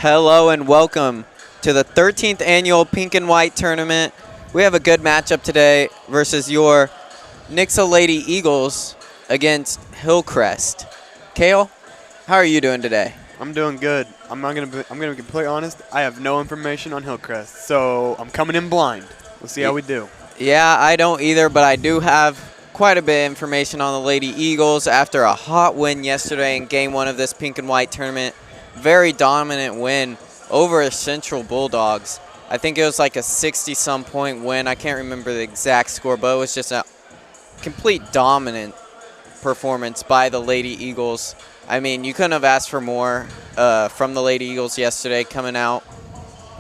Hello and welcome to the 13th annual Pink and White tournament. We have a good matchup today versus your Nixa Lady Eagles against Hillcrest. Kale, how are you doing today? I'm doing good. I'm gonna be completely honest. I have no information on Hillcrest, so I'm coming in blind. We'll see how we do. Yeah, I don't either, but I do have quite a bit of information on the Lady Eagles after a hot win yesterday in Game 1 of this Pink and White tournament. Very dominant win over Central Bulldogs. I think it was like a 60-some point win. I can't remember the exact score, but it was just a complete dominant performance by the Lady Eagles. I mean, you couldn't have asked for more from the Lady Eagles yesterday, coming out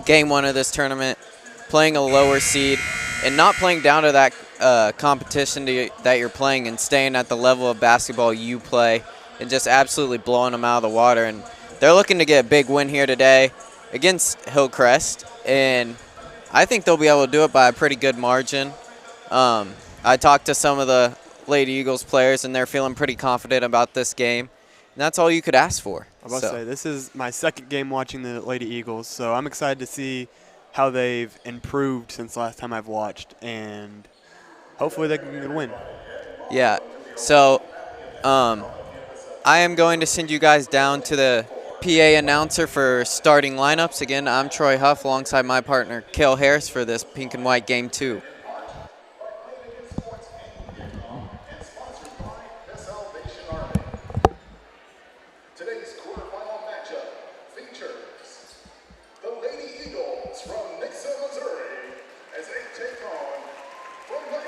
Game 1 of this tournament, playing a lower seed, and not playing down to that competition that you're playing and staying at the level of basketball you play and just absolutely blowing them out of the water. And they're looking to get a big win here today against Hillcrest, and I think they'll be able to do it by a pretty good margin. I talked to some of the Lady Eagles players, and they're feeling pretty confident about this game. And that's all you could ask for. I was about to say, this is my second game watching the Lady Eagles, so I'm excited to see how they've improved since last time I've watched, and hopefully they can win. Yeah, so I am going to send you guys down to the PA announcer for starting lineups. Again, I'm Troy Huff alongside my partner, Kale Harris, for this Pink and White Game 2. Today's quarterfinal matchup features the Lady Eagles from Nixa, Missouri, as they take on, from the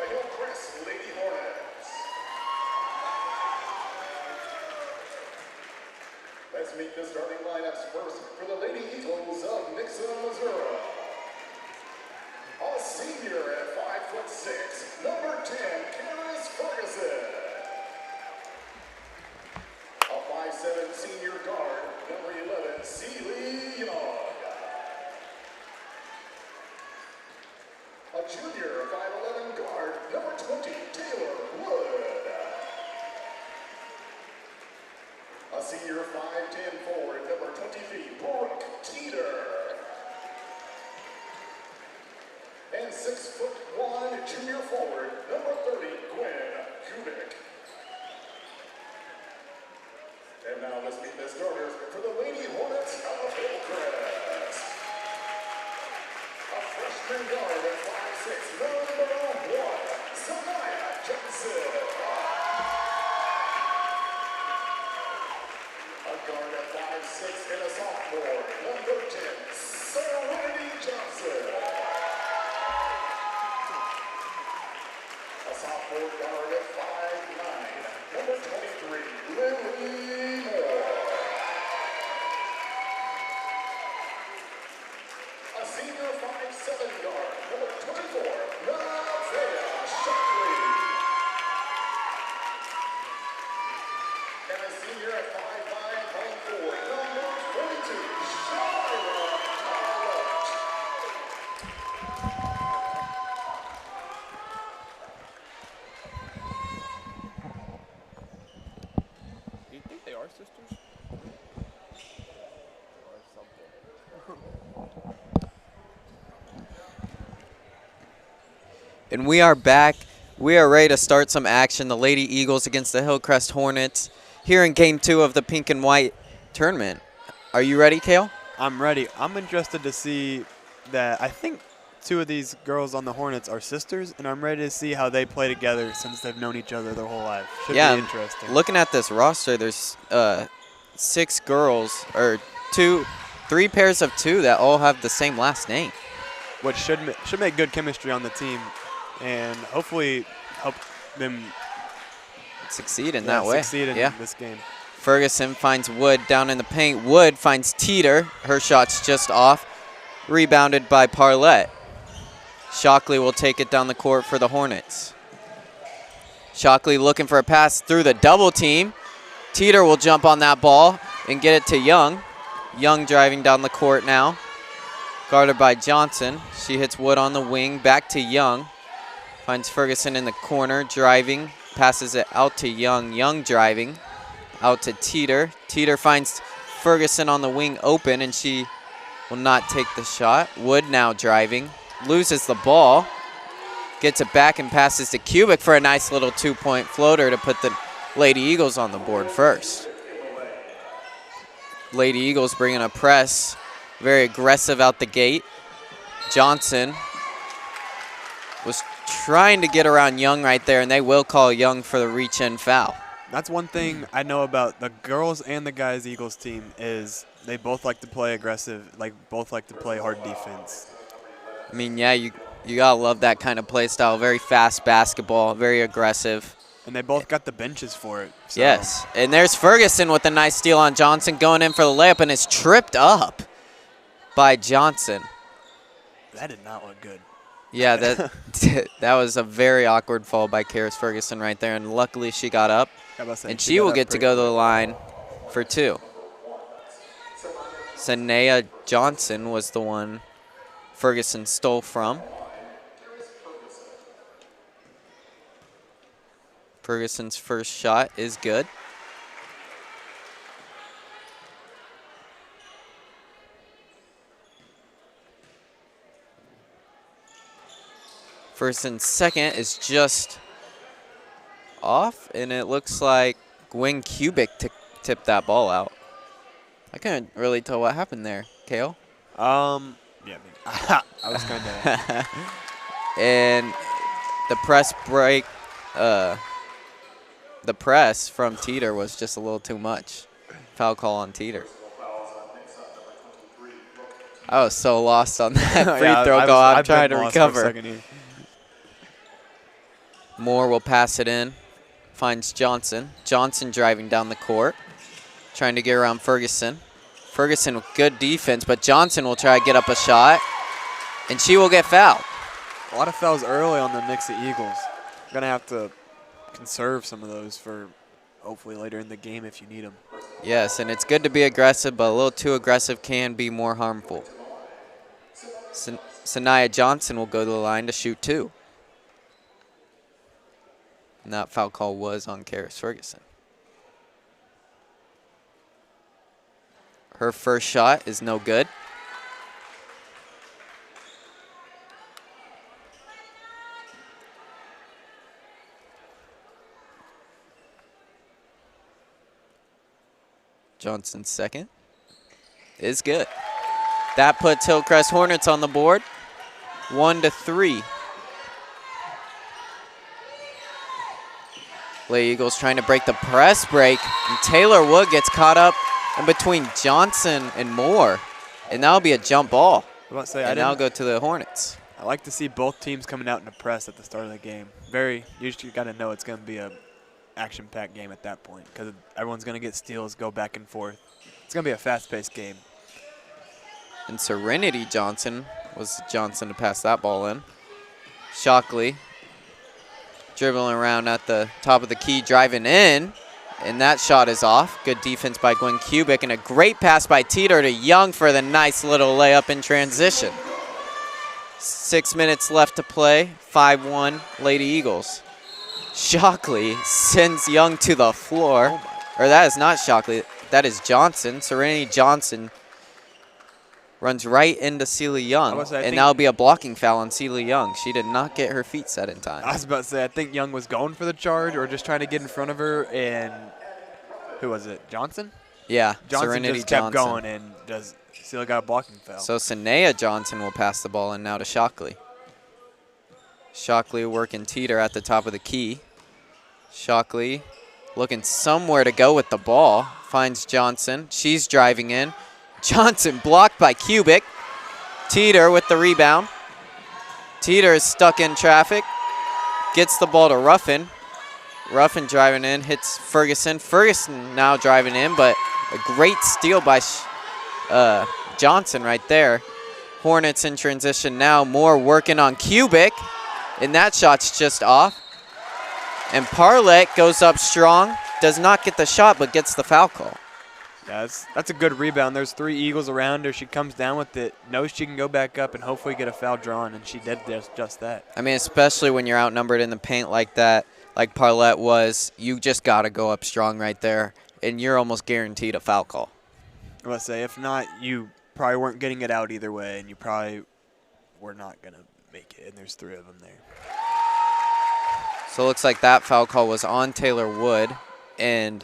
Hillcrest Lady Hornets. Let's meet the starting lineups first for the Lady Eagles of Nixa, Missouri. A senior at 5'6", number 10, Karis Ferguson. A 5'7" senior guard, number 11, Sealy Young. A junior 5'11" guard, number 20, Taylor Wood. A senior 5'10" forward, number 20 feet, Brooke Teeter. And 6'1" junior forward, number 30, Gwen Kubik. And now let's meet the starters for the Lady Hornets of Hillcrest. A freshman guard at 5'6", number 1, Samaya Johnson. A guard at 5'6" and a sophomore, number 10, Serenity Johnson. A sophomore guard at 5'9", number 23, Lily Moore. A senior 5'7" guard, number 24, Nevaeh Shockley. And a senior at 5'9", playing forward, number 42, Shira College. Do you think they are sisters? Or something. And we are back. We are ready to start some action. The Lady Eagles against the Hillcrest Hornets here in Game 2 of the Pink and White tournament. Are you ready, Kale? I'm ready. I'm interested to see that. I think two of these girls on the Hornets are sisters, and I'm ready to see how they play together since they've known each other their whole life. Should be interesting. Looking at this roster, there's 6 girls, or 3 pairs of 2 that all have the same last name. Which should make good chemistry on the team, and hopefully help them succeed in that way. Succeed in this game. Ferguson finds Wood down in the paint. Wood finds Teeter. Her shot's just off. Rebounded by Parlett. Shockley will take it down the court for the Hornets. Shockley looking for a pass through the double team. Teeter will jump on that ball and get it to Young. Young driving down the court now. Guarded by Johnson. She hits Wood on the wing. Back to Young. Finds Ferguson in the corner, driving. Passes it out to Young. Young driving. Out to Teeter. Teeter finds Ferguson on the wing open, and she will not take the shot. Wood now driving, loses the ball, gets it back and passes to Kubik for a nice little 2-point floater to put the Lady Eagles on the board first. Lady Eagles bringing a press, very aggressive out the gate. Johnson was trying to get around Young right there, and they will call Young for the reach-in foul. That's one thing I know about the girls and the guys Eagles team is they both like to play aggressive, both like to play hard defense. I mean, yeah, you gotta love that kind of play style. Very fast basketball, very aggressive. And they both got the benches for it. So. Yes, and there's Ferguson with a nice steal on Johnson, going in for the layup, and it's tripped up by Johnson. That did not look good. Yeah, that was a very awkward fall by Karis Ferguson right there, and luckily she got up, and she will get to go to the line for 2. Sanaya Johnson was the one Ferguson stole from. Ferguson's first shot is good. First and second is just off, and it looks like Gwen Kubik tipped that ball out. I couldn't really tell what happened there, Kale. Yeah, I was kind of. And the press break, the press from Teeter was just a little too much. Foul call on Teeter. I was so lost on that free throw call. I'm trying to recover. Moore will pass it in. Finds Johnson. Johnson driving down the court. Trying to get around Ferguson. Ferguson with good defense, but Johnson will try to get up a shot. And she will get fouled. A lot of fouls early on the Nixa Eagles. Going to have to conserve some of those for hopefully later in the game if you need them. Yes, and it's good to be aggressive, but a little too aggressive can be more harmful. Sanaya Johnson will go to the line to shoot 2. And that foul call was on Karis Ferguson. Her first shot is no good. Johnson's second is good. That puts Hillcrest Hornets on the board, 1-3. Lady Eagles trying to break the press break, and Taylor Wood gets caught up in between Johnson and Moore, and that'll be a jump ball. And now go to the Hornets. I like to see both teams coming out in a press at the start of the game. You got to know it's going to be a action-packed game at that point because everyone's going to get steals, go back and forth. It's going to be a fast-paced game. And Serenity Johnson was Johnson to pass that ball in. Shockley dribbling around at the top of the key, driving in, and that shot is off. Good defense by Gwen Kubik, and a great pass by Teeter to Young for the nice little layup in transition. 6 minutes left to play, 5-1 Lady Eagles. Shockley sends Young to the floor. Or that is not Shockley, that is Johnson. Serenity Johnson runs right into Celia Young, and that'll be a blocking foul on Celia Young. She did not get her feet set in time. I was about to say, I think Young was going for the charge or just trying to get in front of her, and who was it, Johnson? Yeah, Johnson Serenity just kept Johnson. going, and Celia got a blocking foul. So Sanaya Johnson will pass the ball in now to Shockley. Shockley working Teeter at the top of the key. Shockley looking somewhere to go with the ball. Finds Johnson. She's driving in. Johnson blocked by Kubik. Teeter with the rebound. Teeter is stuck in traffic. Gets the ball to Ruffin. Ruffin driving in, hits Ferguson. Ferguson now driving in, but a great steal by Johnson right there. Hornets in transition now. Moore working on Kubik, and that shot's just off. And Parlett goes up strong. Does not get the shot, but gets the foul call. Yeah, that's a good rebound. There's 3 Eagles around her. She comes down with it, knows she can go back up and hopefully get a foul drawn, and she did just that. I mean, especially when you're outnumbered in the paint like that, like Parlett was, you just got to go up strong right there, and you're almost guaranteed a foul call. I must say, if not, you probably weren't getting it out either way, and you probably were not going to make it, and there's 3 of them there. So it looks like that foul call was on Taylor Wood, and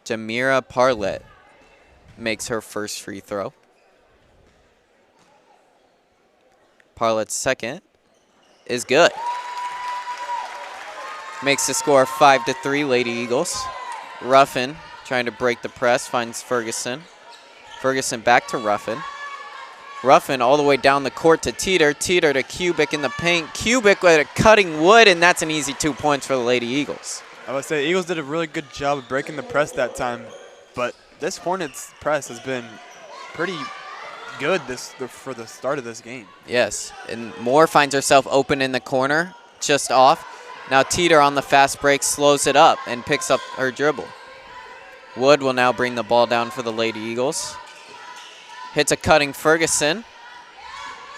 Jamira Parlett makes her first free throw. Parlett's second is good. Makes the score 5-3, Lady Eagles. Ruffin trying to break the press, finds Ferguson. Ferguson back to Ruffin. Ruffin all the way down the court to Teeter. Teeter to Kubik in the paint. Kubik with a cutting Wood, and that's an easy 2 points for the Lady Eagles. I would say the Eagles did a really good job of breaking the press that time, but this Hornets press has been pretty good for the start of this game. Yes, and Moore finds herself open in the corner, just off. Now Teeter on the fast break slows it up and picks up her dribble. Wood will now bring the ball down for the Lady Eagles. Hits a cutting Ferguson.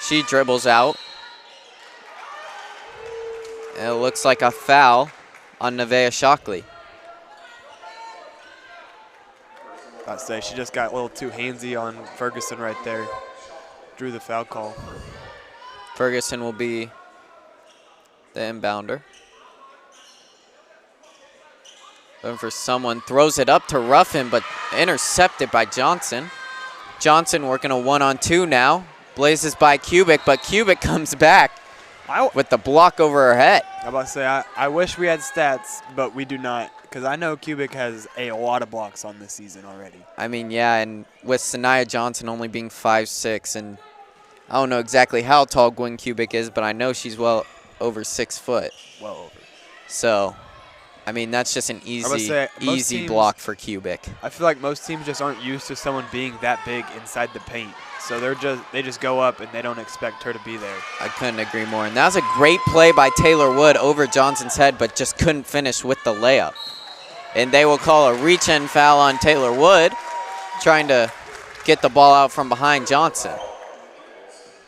She dribbles out. And it looks like a foul on Nevaeh Shockley. I'd say she just got a little too handsy on Ferguson right there. Drew the foul call. Ferguson will be the inbounder. Looking for someone, throws it up to Ruffin, but intercepted by Johnson. Johnson working a 1-on-2 now. Blazes by Kubik, but Kubik comes back with the block over her head. I'm about to say, I wish we had stats, but we do not, because I know Kubik has a lot of blocks on this season already. I mean, yeah, and with Sanaya Johnson only being 5'6", and I don't know exactly how tall Gwen Kubik is, but I know she's well over 6 foot. Well over. So, I mean, that's just an easy teams, block for Kubik. I feel like most teams just aren't used to someone being that big inside the paint. So they just go up and they don't expect her to be there. I couldn't agree more. And that was a great play by Taylor Wood over Johnson's head, but just couldn't finish with the layup. And they will call a reach-in foul on Taylor Wood, trying to get the ball out from behind Johnson.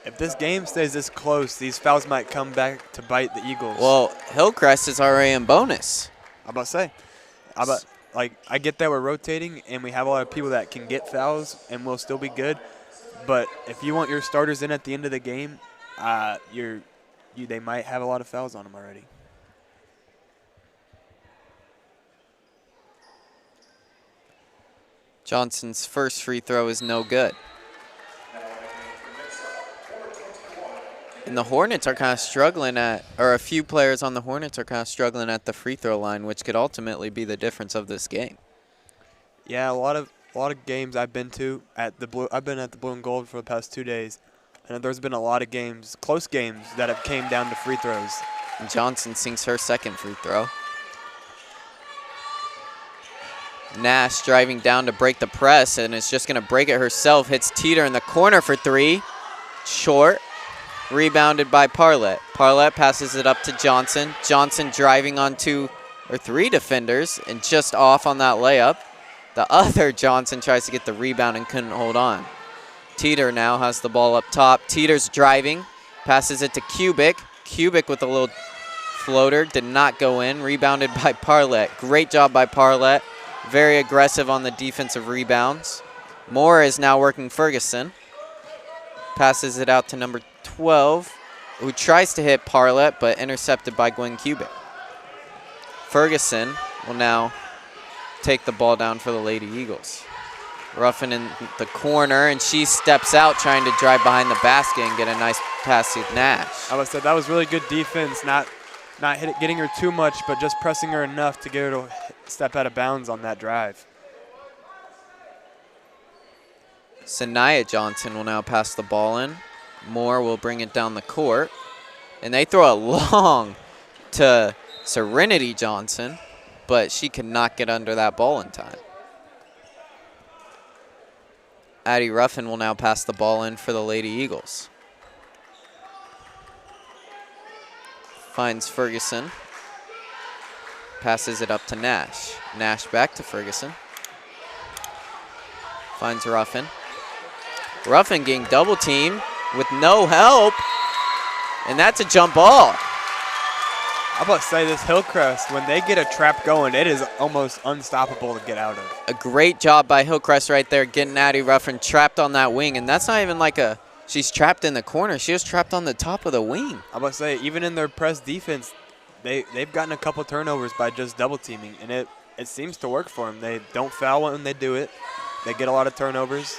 If this game stays this close, these fouls might come back to bite the Eagles. Well, Hillcrest is already in bonus. I'm about to say, I get that we're rotating and we have a lot of people that can get fouls and will still be good. But if you want your starters in at the end of the game, they might have a lot of fouls on them already. Johnson's first free throw is no good. And the Hornets are kind of struggling or a few players on the Hornets are kind of struggling at the free throw line, which could ultimately be the difference of this game. Yeah, a lot of games I've been to at the Blue. I've been at the Blue and Gold for the past 2 days, and there's been a lot of games, close games, that have came down to free throws. And Johnson sinks her second free throw. Nash driving down to break the press, and is just going to break it herself. Hits Teeter in the corner for 3. Short. Rebounded by Parlett. Parlett passes it up to Johnson. Johnson driving on 2 or 3 defenders and just off on that layup. The other Johnson tries to get the rebound and couldn't hold on. Teeter now has the ball up top. Teeter's driving. Passes it to Kubik. Kubik with a little floater. Did not go in. Rebounded by Parlett. Great job by Parlett. Very aggressive on the defensive rebounds. Moore is now working Ferguson. Passes it out to number 12, who tries to hit Parlett, but intercepted by Gwen Kubik. Ferguson will now take the ball down for the Lady Eagles. Ruffin in the corner, and she steps out trying to drive behind the basket and get a nice pass to Nash. I would say that was really good defense, not getting her too much, but just pressing her enough to get her to step out of bounds on that drive. Sanaya Johnson will now pass the ball in. Moore will bring it down the court. And they throw it long to Serenity Johnson, but she cannot get under that ball in time. Addie Ruffin will now pass the ball in for the Lady Eagles. Finds Ferguson. Passes it up to Nash. Nash back to Ferguson. Finds Ruffin. Ruffin getting double teamed with no help. And that's a jump ball. I'm about to say this Hillcrest, when they get a trap going, it is almost unstoppable to get out of. A great job by Hillcrest right there, getting Addie Ruffin trapped on that wing. And that's not even like she's trapped in the corner. She was trapped on the top of the wing. I'm about to say, even in their press defense, they've gotten a couple turnovers by just double teaming, and it seems to work for them. They don't foul when they do it. They get a lot of turnovers.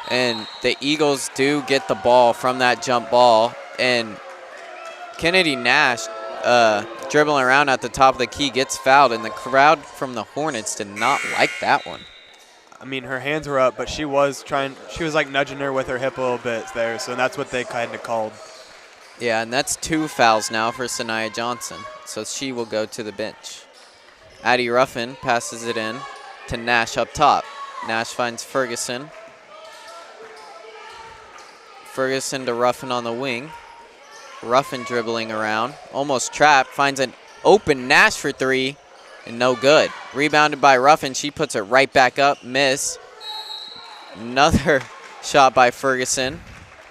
And the Eagles do get the ball from that jump ball. And Kennedy Nash, dribbling around at the top of the key, gets fouled. And the crowd from the Hornets did not like that one. I mean, her hands were up, but she was like nudging her with her hip a little bit there. So that's what they kind of called. Yeah, and that's 2 fouls now for Sanaya Johnson. So she will go to the bench. Addie Ruffin passes it in to Nash up top. Nash finds Ferguson. Ferguson to Ruffin on the wing. Ruffin dribbling around. Almost trapped. Finds an open Nash for 3. And no good. Rebounded by Ruffin. She puts it right back up. Miss. Another shot by Ferguson.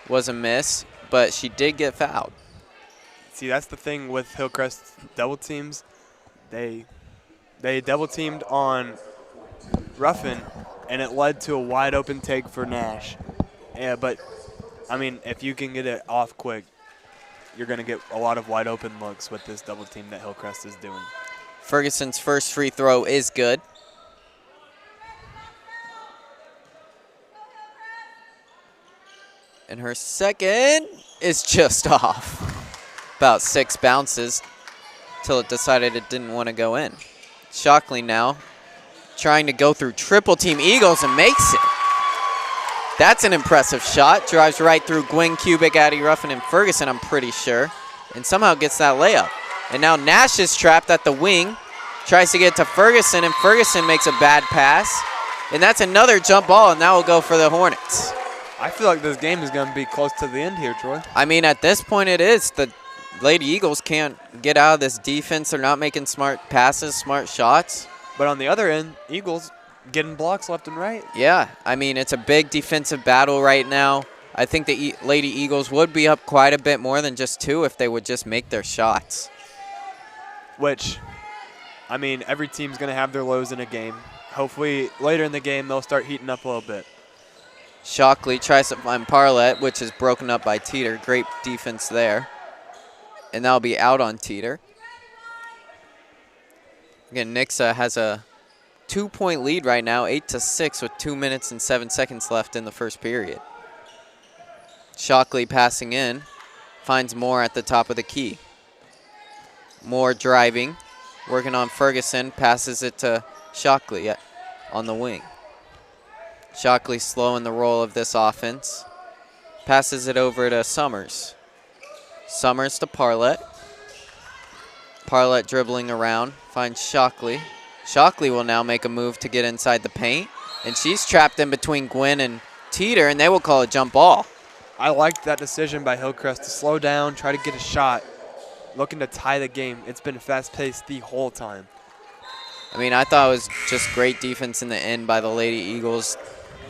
Was a miss. But she did get fouled. See, that's the thing with Hillcrest double teams. They double teamed on Ruffin, and it led to a wide open take for Nash. Yeah, but I mean, if you can get it off quick, you're going to get a lot of wide open looks with this double team that Hillcrest is doing. Ferguson's first free throw is good. And her second is just off. About 6 bounces till it decided it didn't want to go in. Shockley now trying to go through triple team Eagles and makes it. That's an impressive shot. Drives right through Gwen Kubik, Addie Ruffin, and Ferguson, I'm pretty sure. And somehow gets that layup. And now Nash is trapped at the wing. Tries to get to Ferguson, and Ferguson makes a bad pass. And that's another jump ball, and that will go for the Hornets. I feel like this game is going to be close to the end here, Troy. I mean, at this point it is. The Lady Eagles can't get out of this defense. They're not making smart passes, smart shots. But on the other end, Eagles getting blocks left and right. Yeah, I mean, it's a big defensive battle right now. I think the Lady Eagles would be up quite a bit more than just 2 if they would just make their shots. Which, I mean, every team's going to have their lows in a game. Hopefully, later in the game, they'll start heating up a little bit. Shockley tries to find Parlett, which is broken up by Teeter. Great defense there. And that'll be out on Teeter. Again, Nixa has a 2-point lead right now, 8-6 with 2 minutes and 7 seconds left in the first period. Shockley passing in, finds Moore at the top of the key. Moore driving, working on Ferguson, passes it to Shockley on the wing. Shockley slowing the roll of this offense. Passes it over to Summers. Summers to Parlett. Parlett dribbling around, finds Shockley. Shockley will now make a move to get inside the paint. And she's trapped in between Gwen and Teeter, and they will call a jump ball. I liked that decision by Hillcrest to slow down, try to get a shot, looking to tie the game. It's been fast-paced the whole time. I mean, I thought it was just great defense in the end by the Lady Eagles.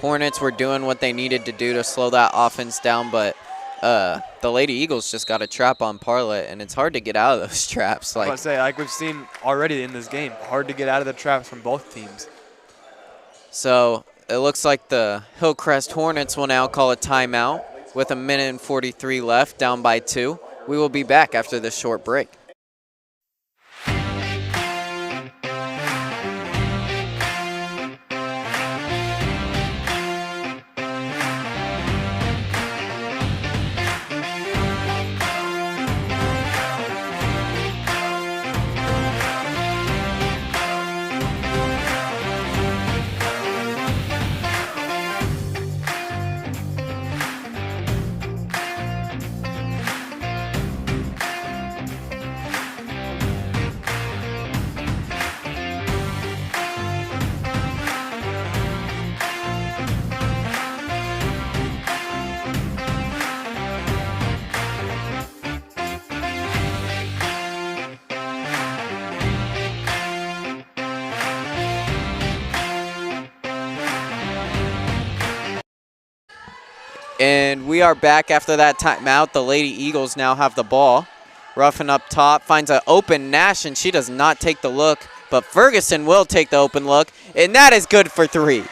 Hornets were doing what they needed to do to slow that offense down, but the Lady Eagles just got a trap on Parlett, and it's hard to get out of those traps. I was about to say, like we've seen already in this game, hard to get out of the traps from both teams. So it looks like the Hillcrest Hornets will now call a timeout with 1:43 left, down by 2. We will be back after this short break. And we are back after that timeout. The Lady Eagles now have the ball. Ruffin up top, finds an open Nash, and she does not take the look, but Ferguson will take the open look, and that is good for 3.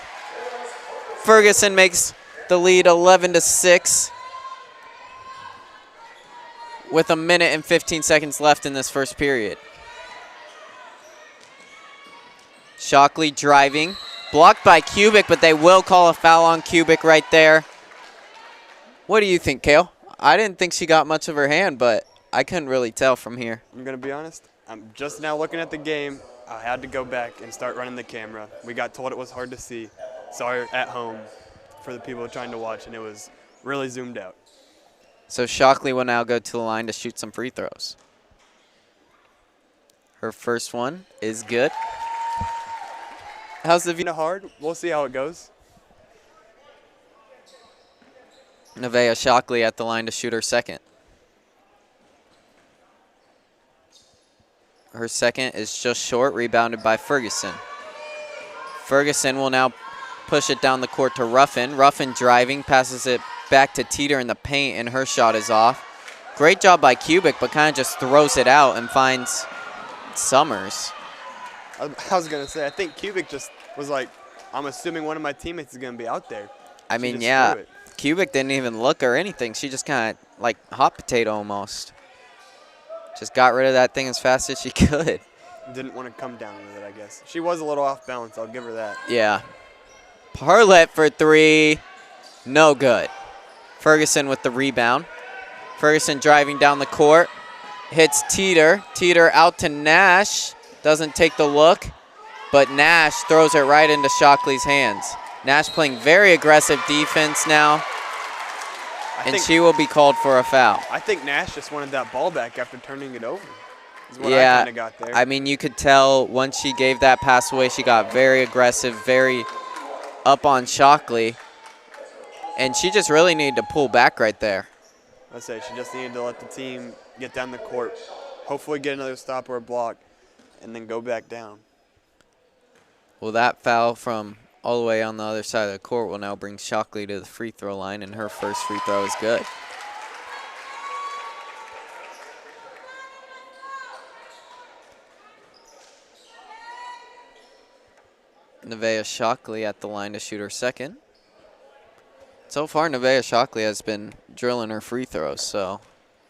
Ferguson makes the lead 11-6 with 1 minute and 15 seconds left in this first period. Shockley driving, blocked by Kubik, but they will call a foul on Kubik right there. What do you think, Kale? I didn't think she got much of her hand, but I couldn't really tell from here. I'm going to be honest. I'm just now looking at the game. I had to go back and start running the camera. We got told it was hard to see. Sorry at home for the people trying to watch, and it was really zoomed out. So Shockley will now go to the line to shoot some free throws. Her first one is good. How's the view? Kind of hard. We'll see how it goes. Nevaeh Shockley at the line to shoot her second. Her second is just short, rebounded by Ferguson. Ferguson will now push it down the court to Ruffin. Ruffin driving, passes it back to Teeter in the paint, and her shot is off. Great job by Kubik, but kind of just throws it out and finds Summers. I was going to say, I think Kubik just was like, I'm assuming one of my teammates is going to be out there. I She mean, just yeah, threw it. Kubik didn't even look or anything. She just kind of like hot potato almost. Just got rid of that thing as fast as she could. Didn't want to come down with it, I guess. She was a little off balance. I'll give her that. Yeah. Parlett for 3. No good. Ferguson with the rebound. Ferguson driving down the court. Hits Teeter. Teeter out to Nash. Doesn't take the look. But Nash throws it right into Shockley's hands. Nash playing very aggressive defense now. And she will be called for a foul. I think Nash just wanted that ball back after turning it over. Is what I Yeah, kind of got there. I mean, you could tell once she gave that pass away, she got very aggressive, very up on Shockley. And she just really needed to pull back right there. Let's say she just needed to let the team get down the court, hopefully get another stop or a block, and then go back down. Well, that foul from all the way on the other side of the court will now bring Shockley to the free throw line, and her first free throw is good. Nevaeh Shockley at the line to shoot her second. So far, Nevaeh Shockley has been drilling her free throws, so.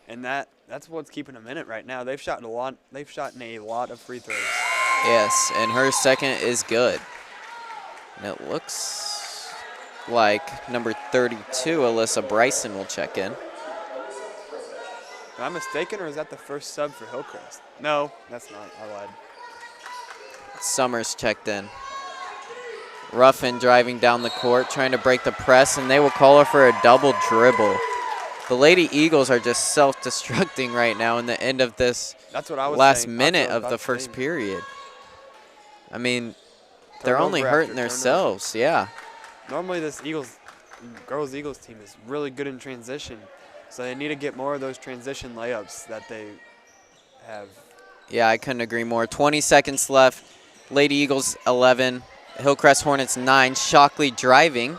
And that's what's keeping them in it right now. They've shot in a lot of free throws. Yes, and her second is good. And it looks like number 32, Alyssa Bryson, will check in. Am I mistaken, or is that the first sub for Hillcrest? No, that's not. I lied. Summers checked in. Ruffin driving down the court, trying to break the press, and they will call her for a double dribble. The Lady Eagles are just self-destructing right now in the end of this That's what I was last saying. minute That's what I of was the about to first say. period. I mean, they're Turnover only after hurting turnover. themselves, yeah. Normally this girls Eagles team is really good in transition, so they need to get more of those transition layups that they have. Yeah, I couldn't agree more. 20 seconds left. Lady Eagles 11, Hillcrest Hornets 9. Shockley driving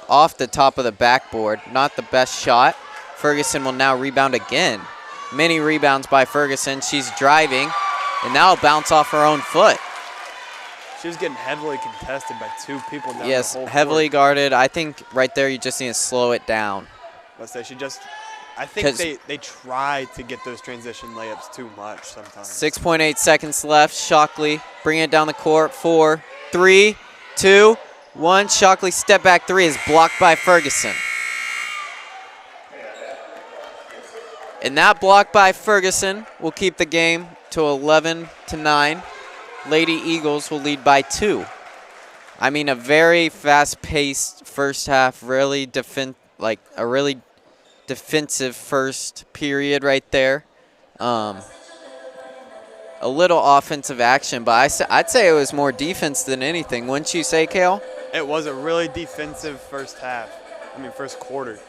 off the top of the backboard. Not the best shot. Ferguson will now rebound again. Many rebounds by Ferguson. She's driving, and now bounce off her own foot. She was getting heavily contested by 2 people down Yes, the whole heavily court. guarded. I think right there you just need to slow it down. Let's say I think they try to get those transition layups too much sometimes. 6.8 seconds left. Shockley bringing it down the court. 4, 3, 2, 1. Shockley step back 3 is blocked by Ferguson. And that block by Ferguson will keep the game to 11-9. Lady Eagles will lead by 2. I mean, a very fast-paced first half, really a really defensive first period right there. A little offensive action, but I'd say it was more defense than anything. Wouldn't you say, Kale? It was a really defensive first quarter.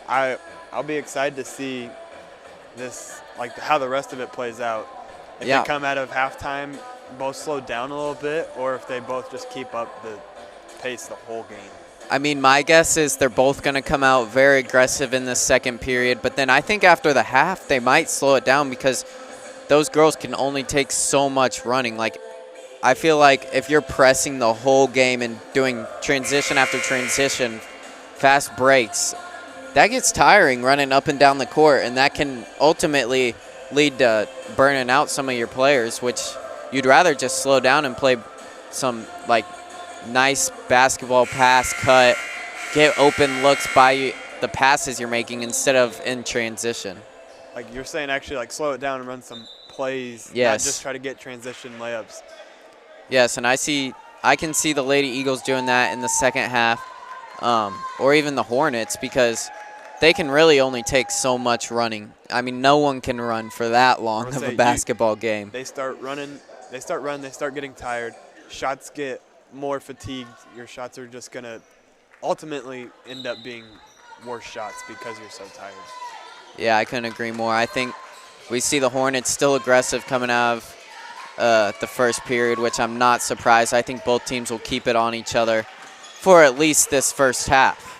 I'll be excited to see this, how the rest of it plays out. If they come out of halftime both slow down a little bit, or if they both just keep up the pace the whole game. I mean, my guess is they're both going to come out very aggressive in the second period, but then I think after the half they might slow it down because those girls can only take so much running. Like, I feel like if you're pressing the whole game and doing transition after transition, fast breaks, that gets tiring running up and down the court, and that can ultimately lead to burning out some of your players, which you'd rather just slow down and play some, like, nice basketball pass cut, get open looks by the passes you're making instead of in transition. Like you're saying, actually, like slow it down and run some plays, Yes. not just try to get transition layups. Yes, and I can see the Lady Eagles doing that in the second half, or even the Hornets, because they can really only take so much running. I mean, no one can run for that long of a basketball game. They start running, they start getting tired. Shots get more fatigued. Your shots are just going to ultimately end up being worse shots because you're so tired. Yeah, I couldn't agree more. I think we see the Hornets still aggressive coming out of the first period, which I'm not surprised. I think both teams will keep it on each other for at least this first half.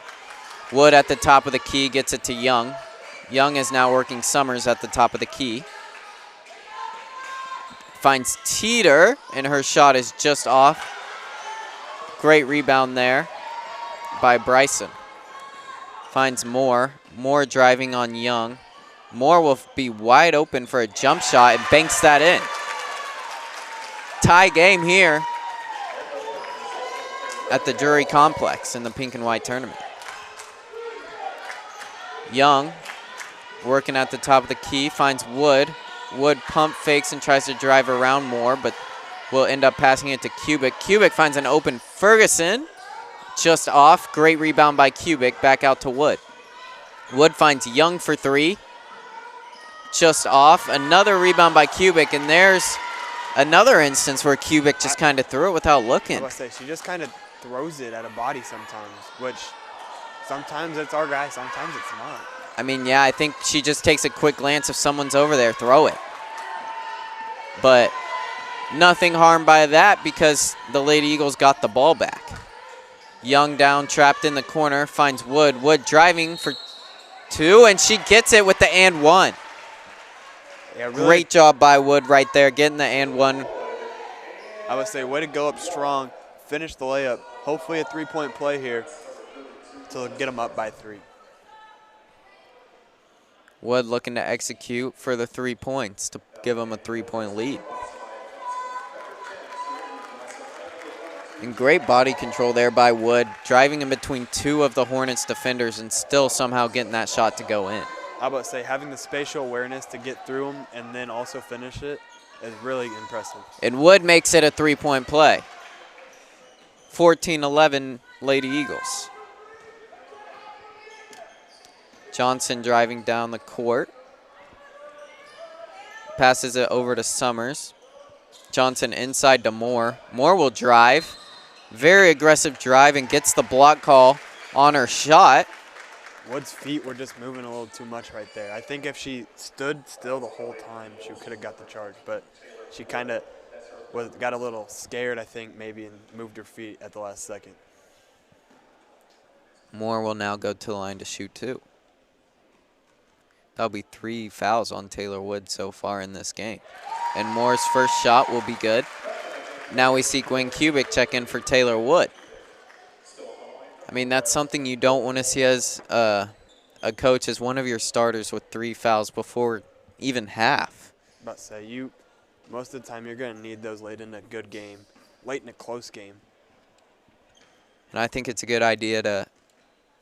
Wood at the top of the key gets it to Young. Young is now working Summers at the top of the key. Finds Teeter, and her shot is just off. Great rebound there by Bryson. Finds Moore. Moore driving on Young. Moore will be wide open for a jump shot and banks that in. Tie game here at the Drury Complex in the pink and white tournament. Young working at the top of the key, finds Wood. Wood pump fakes and tries to drive around Moore, but will end up passing it to Kubik. Kubik finds an open Ferguson, just off. Great rebound by Kubik, back out to Wood. Wood finds Young for three, just off. Another rebound by Kubik, and there's another instance where Kubik just kind of threw it without looking. I was going to say, she just kind of throws it at a body sometimes, which sometimes it's our guy, sometimes it's not. I mean, yeah, I think she just takes a quick glance. If someone's over there, throw it. But nothing harmed by that because the Lady Eagles got the ball back. Young down, trapped in the corner, finds Wood. Wood driving for two, and she gets it with the and one. Yeah, really, great job by Wood right there, getting the and one. I would say, way to go up strong, finish the layup. Hopefully a three-point play here to get them up by three. Wood looking to execute for the 3 points to give them a 3-point lead. And great body control there by Wood, driving in between two of the Hornets defenders and still somehow getting that shot to go in. I about to say, having the spatial awareness to get through them and then also finish it is really impressive. And Wood makes it a 3-point play. 14-11 Lady Eagles. Johnson driving down the court. Passes it over to Summers. Johnson inside to Moore. Moore will drive. Very aggressive drive and gets the block call on her shot. Wood's feet were just moving a little too much right there. I think if she stood still the whole time, she could have got the charge. But she kind of got a little scared, I think, maybe, and moved her feet at the last second. Moore will now go to the line to shoot two. That'll be 3 fouls on Taylor Wood so far in this game. And Moore's first shot will be good. Now we see Gwen Kubik check in for Taylor Wood. I mean, that's something you don't want to see as a coach, as one of your starters with 3 fouls before even half. I'm about to say, most of the time you're going to need those late in a good game, late in a close game. And I think it's a good idea to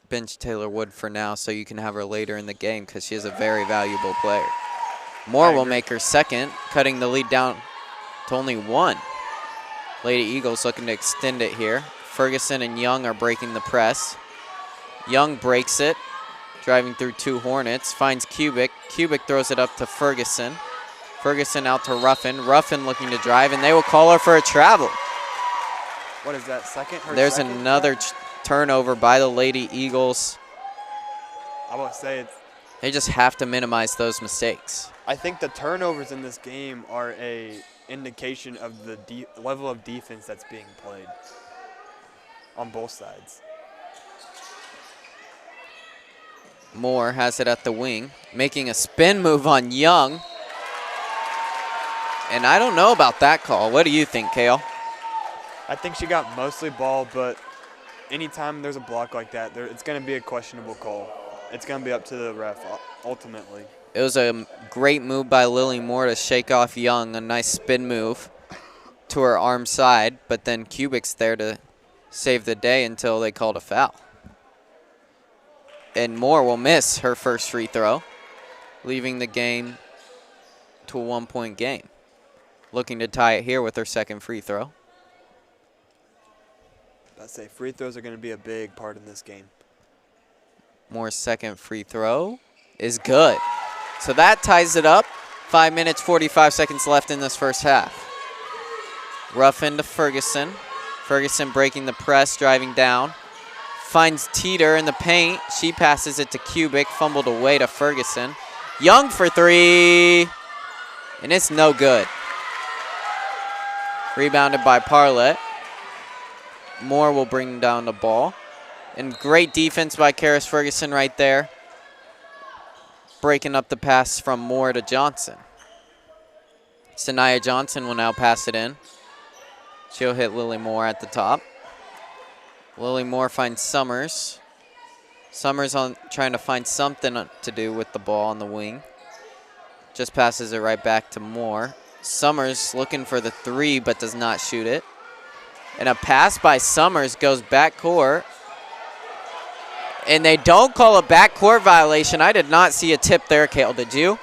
bench Taylor Wood for now so you can have her later in the game because she is a very valuable player. Moore will make her second, cutting the lead down to only 1. Lady Eagles looking to extend it here. Ferguson and Young are breaking the press. Young breaks it, driving through 2 Hornets, finds Kubik. Kubik throws it up to Ferguson. Ferguson out to Ruffin. Ruffin looking to drive, and they will call her for a travel. What is that, second? There's another turnover by the Lady Eagles. I want to say they just have to minimize those mistakes. I think the turnovers in this game are a indication of the level of defense that's being played on both sides. Moore has it at the wing, making a spin move on Young. And I don't know about that call. What do you think, Kale? I think she got mostly ball, but anytime there's a block like that, it's going to be a questionable call. It's going to be up to the ref ultimately. It was a great move by Lily Moore to shake off Young, a nice spin move to her arm side, but then Kubik's there to save the day until they called a foul. And Moore will miss her first free throw, leaving the game to a 1-point game. Looking to tie it here with her second free throw. I'd say free throws are going to be a big part in this game. Moore's second free throw is good. So that ties it up. 5 minutes, 45 seconds left in this first half. Rough into Ferguson. Ferguson breaking the press, driving down. Finds Teeter in the paint. She passes it to Kubik, fumbled away to Ferguson. Young for three, and it's no good. Rebounded by Parlett. Moore will bring down the ball. And great defense by Karis Ferguson right there. Breaking up the pass from Moore to Johnson. Sanaya Johnson will now pass it in. She'll hit Lily Moore at the top. Lily Moore finds Summers. Summers trying to find something to do with the ball on the wing. Just passes it right back to Moore. Summers looking for the three but does not shoot it. And a pass by Summers goes backcourt. And they don't call a backcourt violation. I did not see a tip there, Kale. Did you?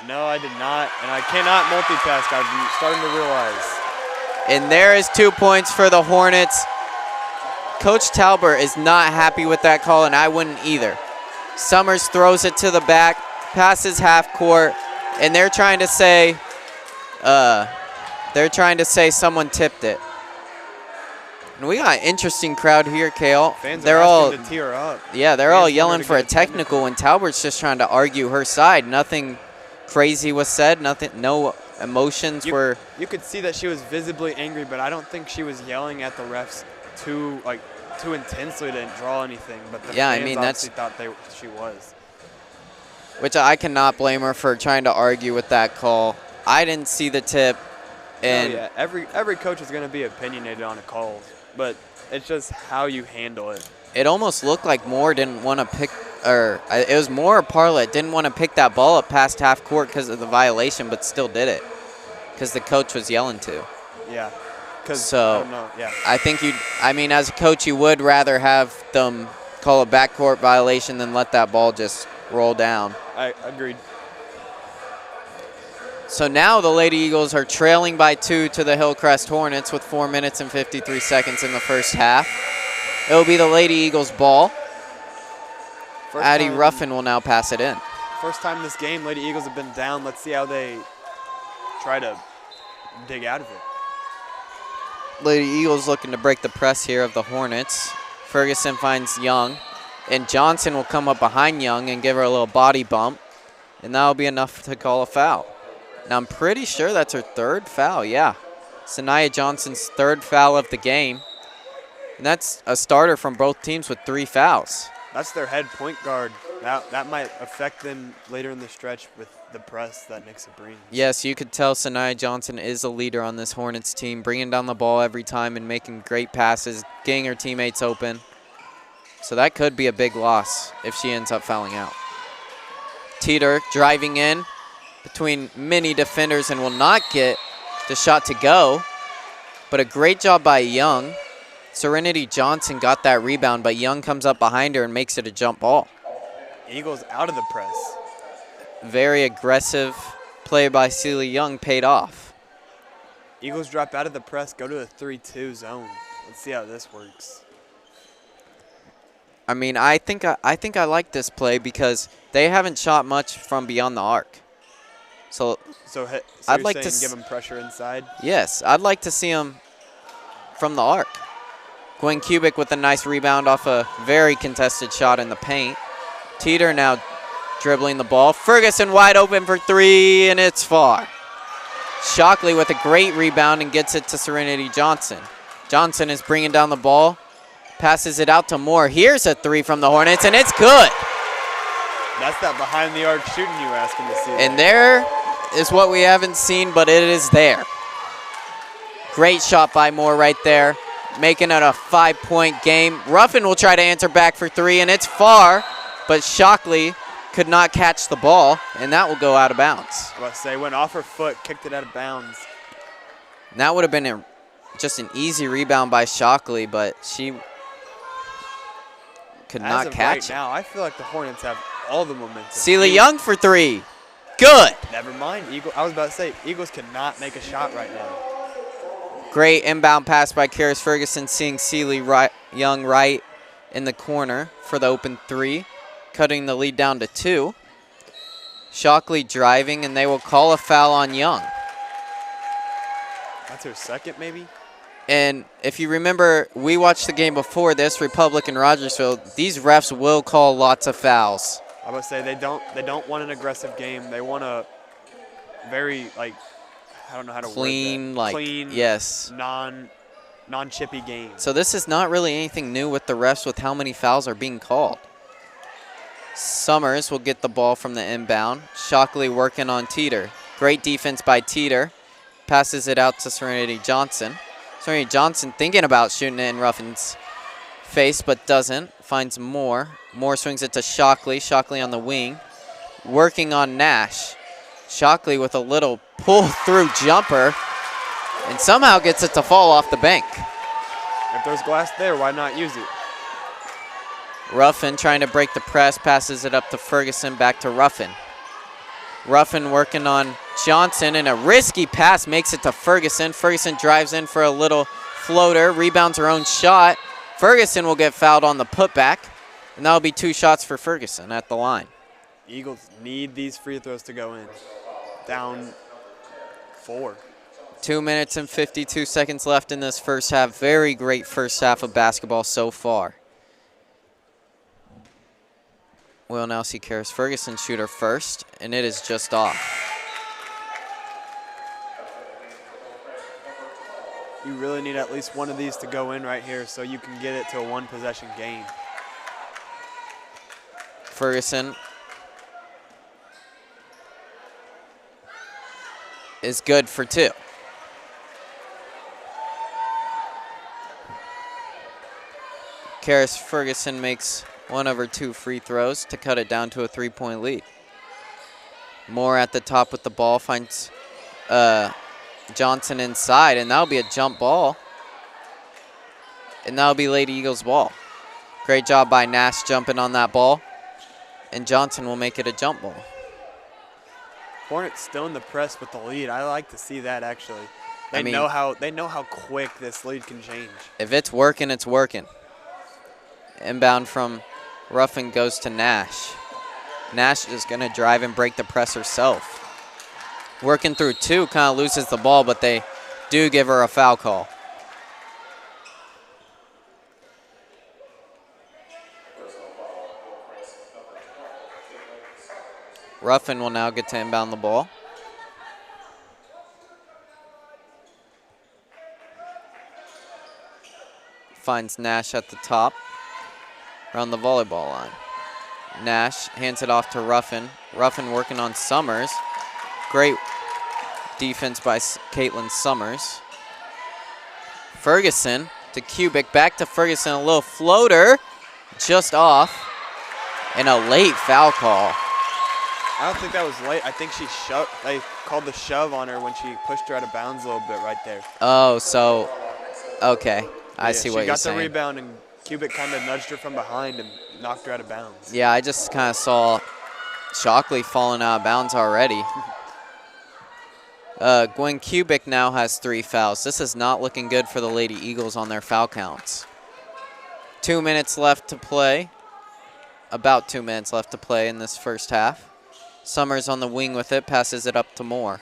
No, I did not. And I cannot multitask. I'm starting to realize. And there is 2 points for the Hornets. Coach Talbert is not happy with that call, and I wouldn't either. Summers throws it to the back, passes half court, and they're trying to say someone tipped it. And we got an interesting crowd here, Kale. Fans they're are all asking to tear up. Yeah, they're Fans all yelling wanted to for a get technical, and Talbert's just trying to argue her side. Nothing crazy was said. Nothing. No emotions were. You could see that she was visibly angry, but I don't think she was yelling at the refs too intensely to draw anything. But the Yeah, I fans mean, obviously thought she was. Which I cannot blame her for trying to argue with that call. I didn't see the tip. And yeah, every coach is going to be opinionated on a call, but it's just how you handle it. It almost looked like Moore didn't want to pick, or it was Moore or Parlett didn't want to pick that ball up past half court because of the violation, but still did it because the coach was yelling to. Yeah. So I don't know. Yeah. I think as a coach, you would rather have them call a backcourt violation than let that ball just roll down. I agreed. So now the Lady Eagles are trailing by 2 to the Hillcrest Hornets with 4 minutes and 53 seconds in the first half. It will be the Lady Eagles ball. Addie Ruffin will now pass it in. First time this game, Lady Eagles have been down. Let's see how they try to dig out of it. Lady Eagles looking to break the press here of the Hornets. Ferguson finds Young, and Johnson will come up behind Young and give her a little body bump, and that will be enough to call a foul. Now, I'm pretty sure that's her third foul, yeah. Sanaya Johnson's third foul of the game. And that's a starter from both teams with 3 fouls. That's their head point guard. That might affect them later in the stretch with the press that Nixa brings. Yes, you could tell Sanaya Johnson is a leader on this Hornets team, bringing down the ball every time and making great passes, getting her teammates open. So that could be a big loss if she ends up fouling out. Teeter driving in between many defenders and will not get the shot to go. But a great job by Young. Serenity Johnson got that rebound, but Young comes up behind her and makes it a jump ball. Eagles out of the press. Very aggressive play by Celia Young paid off. Eagles drop out of the press, go to a 3-2 zone. Let's see how this works. I mean, I think I like this play because they haven't shot much from beyond the arc. So I'd like to give them pressure inside. Yes, I'd like to see them from the arc. Gwen Kubik with a nice rebound off a very contested shot in the paint. Teeter now dribbling the ball. Ferguson wide open for 3, and it's far. Shockley with a great rebound and gets it to Serenity Johnson. Johnson is bringing down the ball. Passes it out to Moore. Here's a three from the Hornets, and it's good. That's that behind-the-arc shooting you were asking to see. And there is what we haven't seen, but it is there. Great shot by Moore right there, making it a 5-point game. Ruffin will try to answer back for three, and it's far, but Shockley could not catch the ball, and that will go out of bounds. I was about to say, went off her foot, kicked it out of bounds. And that would have been just an easy rebound by Shockley, but she could not catch it. Now, I feel like the Hornets have all the momentum. Sealy Young for three. Good. Never mind. I was about to say, Eagles cannot make a shot right now. Great inbound pass by Karis Ferguson, seeing Sealy Young right in the corner for the open three, cutting the lead down to 2. Shockley driving, and they will call a foul on Young. That's her second, maybe? And if you remember, we watched the game before this, Republic and Rogersville. These refs will call lots of fouls. I would say they don't want an aggressive game. They want a very, like, I don't know how to clean, word that. like, clean, yes, non-chippy game. So this is not really anything new with the refs with how many fouls are being called. Summers will get the ball from the inbound. Shockley working on Teeter. Great defense by Teeter. Passes it out to Serenity Johnson. Serenity Johnson thinking about shooting it in Ruffin's face, but doesn't. Finds Moore. Moore swings it to Shockley. Shockley on the wing. Working on Nash. Shockley with a little pull-through jumper, and somehow gets it to fall off the bank. If there's glass there, why not use it? Ruffin trying to break the press, passes it up to Ferguson, back to Ruffin. Ruffin working on Johnson, and a risky pass makes it to Ferguson. Ferguson drives in for a little floater, rebounds her own shot. Ferguson will get fouled on the putback, and that'll be 2 shots for Ferguson at the line. Eagles need these free throws to go in. Down 4. 2 minutes and 52 seconds left in this first half. Very great first half of basketball so far. We'll now see Karis Ferguson shoot her first, and it is just off. You really need at least one of these to go in right here so you can get it to a 1-possession game. Ferguson is good for 2. Karis Ferguson makes one of her 2 free throws to cut it down to a 3-point lead. Moore at the top with the ball, finds Johnson inside, and that'll be a jump ball. And that'll be Lady Eagles ball. Great job by Nash jumping on that ball, and Johnson will make it a jump ball. Hornets still in the press with the lead. I like to see that, actually. They know how quick this lead can change. If it's working, it's working. Inbound from Ruffin goes to Nash. Nash is going to drive and break the press herself. Working through 2, kind of loses the ball, but they do give her a foul call. Ruffin will now get to inbound the ball. Finds Nash at the top around the volleyball line. Nash hands it off to Ruffin. Ruffin working on Summers. Great defense by Caitlin Summers. Ferguson to Kubik, back to Ferguson, a little floater, just off, and a late foul call. I don't think that was late. I think she shoved. They called the shove on her when she pushed her out of bounds a little bit right there. Oh, so, okay. I see what you're saying. She got the rebound, and Kubik kind of nudged her from behind and knocked her out of bounds. Yeah, I just kind of saw Shockley falling out of bounds already. Gwen Kubik now has 3 fouls. This is not looking good for the Lady Eagles on their foul counts. 2 minutes left to play. About 2 minutes left to play in this first half. Summers on the wing with it, passes it up to Moore.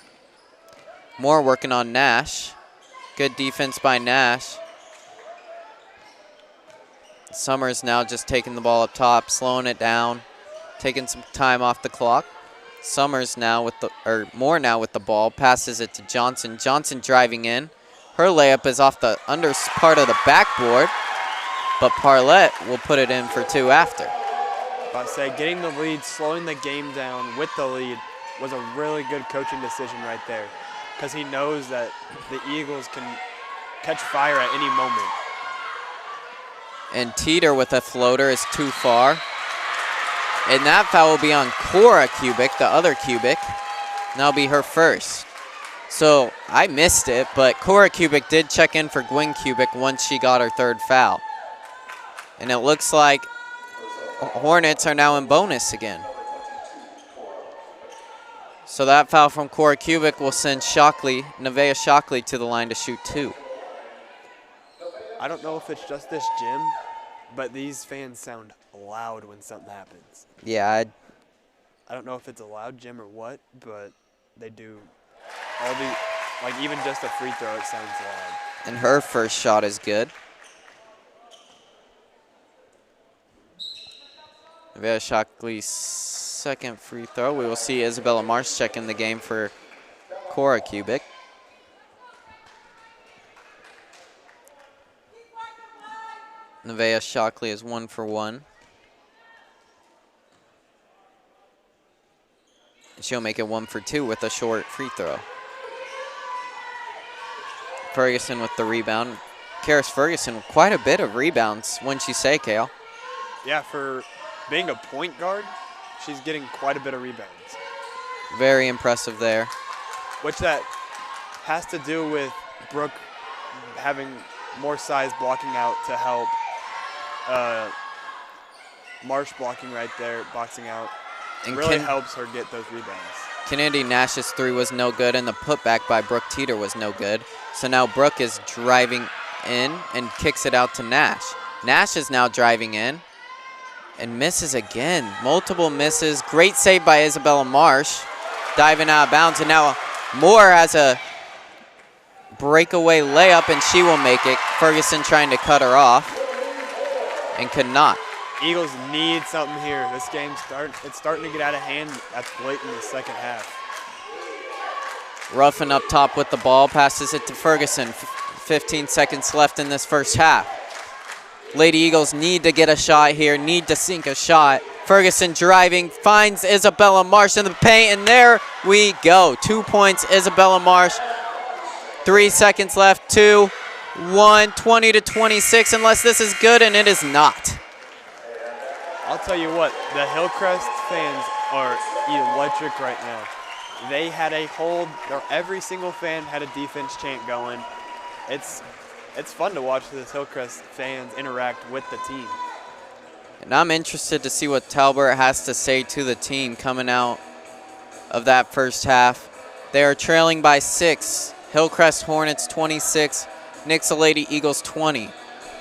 Moore working on Nash. Good defense by Nash. Summers now just taking the ball up top, slowing it down, taking some time off the clock. Summers now with the, or Moore now with the ball, passes it to Johnson. Johnson driving in. Her layup is off the under part of the backboard. but Parlett will put it in for 2 after. I say getting the lead, slowing the game down with the lead was a really good coaching decision right there, because he knows that the Eagles can catch fire at any moment. And Teeter with a floater is too far. And that foul will be on Cora Kubik, the other Kubik. And that'll be her first. So I missed it, but Cora Kubik did check in for Gwen Kubik once she got her 3rd foul. And it looks like Hornets are now in bonus again. So that foul from Cora Kubik will send Nevaeh Shockley to the line to shoot 2. I don't know if it's just this gym, but these fans sound loud when something happens. Yeah, I don't know if it's a loud gym or what, but they do. Like even just a free throw, it sounds loud. and her first shot is good. Nevaeh Shockley's second free throw. We will see Isabella Marsh check in the game for Cora Kubik. Nevaeh Shockley is 1 for 1. She'll make it 1 for 2 with a short free throw. Ferguson with the rebound. Karis Ferguson with quite a bit of rebounds, wouldn't you say, Kale? Yeah, for being a point guard, she's getting quite a bit of rebounds. Very impressive there. Which that has to do with Brooke having more size blocking out to help Marsh blocking right there, boxing out. And really helps her get those rebounds. Kennedy Nash's 3 was no good, and the putback by Brooke Teeter was no good. So now Brooke is driving in and kicks it out to Nash. Nash is now driving in and misses again. Multiple misses. Great save by Isabella Marsh, diving out of bounds. And now Moore has a breakaway layup, and she will make it. Ferguson trying to cut her off and could not. Eagles need something here. This game's starting to get out of hand late in the second half. Ruffin up top with the ball, passes it to Ferguson. 15 seconds left in this first half. Lady Eagles need to get a shot here, need to sink a shot. Ferguson driving, finds Isabella Marsh in the paint, and there we go. 2 points, Isabella Marsh. 3 seconds left, 2, 1, 20-26, unless this is good, and it is not. I'll tell you what, the Hillcrest fans are electric right now. They had a hold, every single fan had a defense chant going. It's fun to watch this Hillcrest fans interact with the team. And I'm interested to see what Talbot has to say to the team coming out of that first half. They are trailing by 6. Hillcrest Hornets 26, Nixa Lady Eagles 20.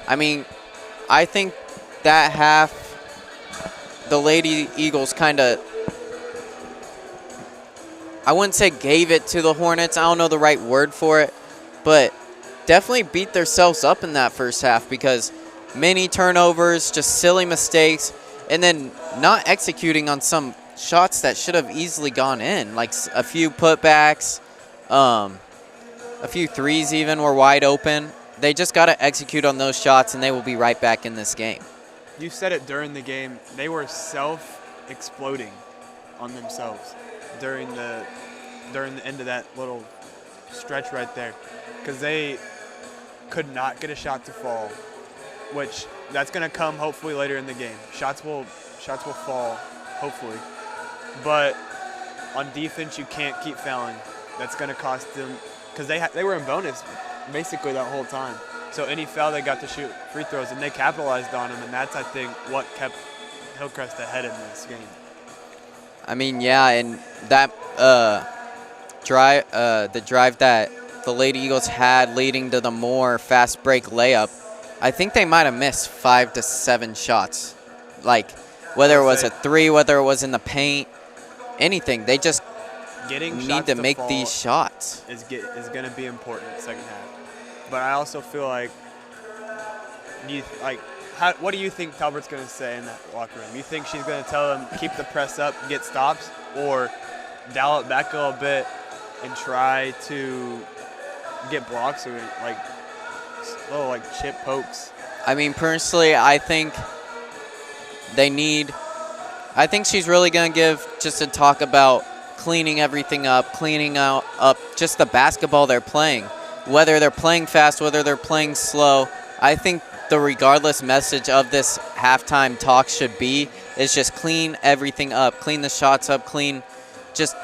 I mean, I think that half, the Lady Eagles kind of, I wouldn't say gave it to the Hornets. I don't know the right word for it, but definitely beat themselves up in that first half because many turnovers, just silly mistakes, and then not executing on some shots that should have easily gone in, like a few putbacks, a few threes even were wide open. They just got to execute on those shots, and they will be right back in this game. You said it during the game. They were self-exploding on themselves during the end of that little stretch right there, because they could not get a shot to fall, which that's going to come hopefully later in the game. Shots will fall, hopefully. But on defense, you can't keep fouling. That's going to cost them, because they were in bonus basically that whole time. So any foul they got to shoot free throws, and they capitalized on them, and that's, I think, what kept Hillcrest ahead in this game. I mean, yeah, and that the drive that the Lady Eagles had leading to the Moore fast break layup, I think they might have missed 5 to 7 shots. Like, whether it was a 3, whether it was in the paint, anything. They just need to make these shots. Is going to be important in the second half. But I also feel like, what do you think Talbert's going to say in that locker room? You think she's going to tell them keep the press up, get stops, or dial it back a little bit and try to get blocks or little chip pokes? I mean, personally, I think I think she's really going to give just a talk about cleaning everything up, cleaning up just the basketball they're playing. Whether they're playing fast, whether they're playing slow, I think the regardless message of this halftime talk should be is just clean everything up, clean the shots up, clean just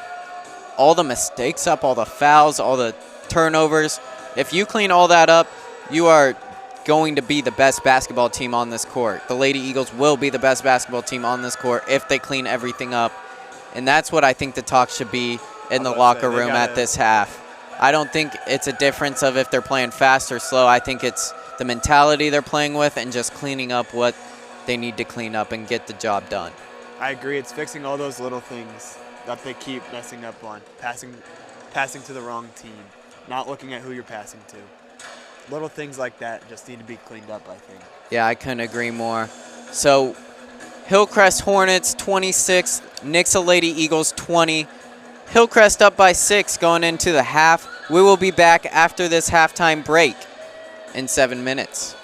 all the mistakes up, all the fouls, all the turnovers. If you clean all that up, you are going to be the best basketball team on this court. The Lady Eagles will be the best basketball team on this court if they clean everything up. And that's what I think the talk should be in the locker room at this half. I don't think it's a difference of if they're playing fast or slow. I think it's the mentality they're playing with and just cleaning up what they need to clean up and get the job done. I agree. It's fixing all those little things that they keep messing up on. Passing to the wrong team, not looking at who you're passing to. Little things like that just need to be cleaned up, I think. Yeah, I couldn't agree more. So Hillcrest Hornets 26, Nixa Lady Eagles 20. Hillcrest up by 6 going into the half. We will be back after this halftime break in 7 minutes.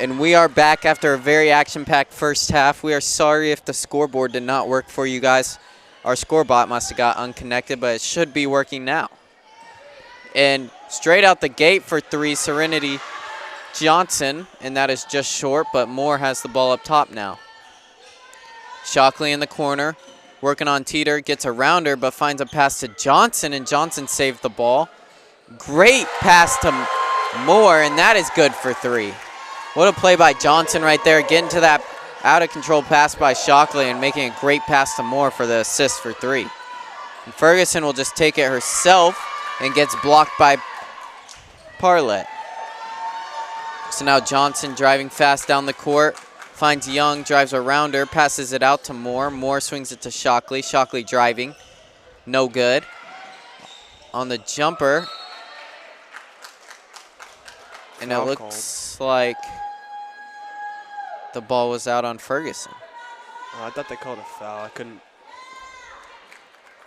And we are back after a very action-packed first half. We are sorry if the scoreboard did not work for you guys. Our score bot must have got unconnected, but it should be working now. And straight out the gate for three, Serenity Johnson, and that is just short, but Moore has the ball up top now. Shockley in the corner, working on Teeter, gets around her, but finds a pass to Johnson, and Johnson saved the ball. Great pass to Moore, and that is good for three. What a play by Johnson right there, getting to that out-of-control pass by Shockley and making a great pass to Moore for the assist for three. And Ferguson will just take it herself and gets blocked by Parlett. So now Johnson driving fast down the court, finds Young, drives around her, passes it out to Moore. Moore swings it to Shockley. Shockley driving, no good. On the jumper, and it looks like the ball was out on Ferguson. I thought they called a foul. I couldn't.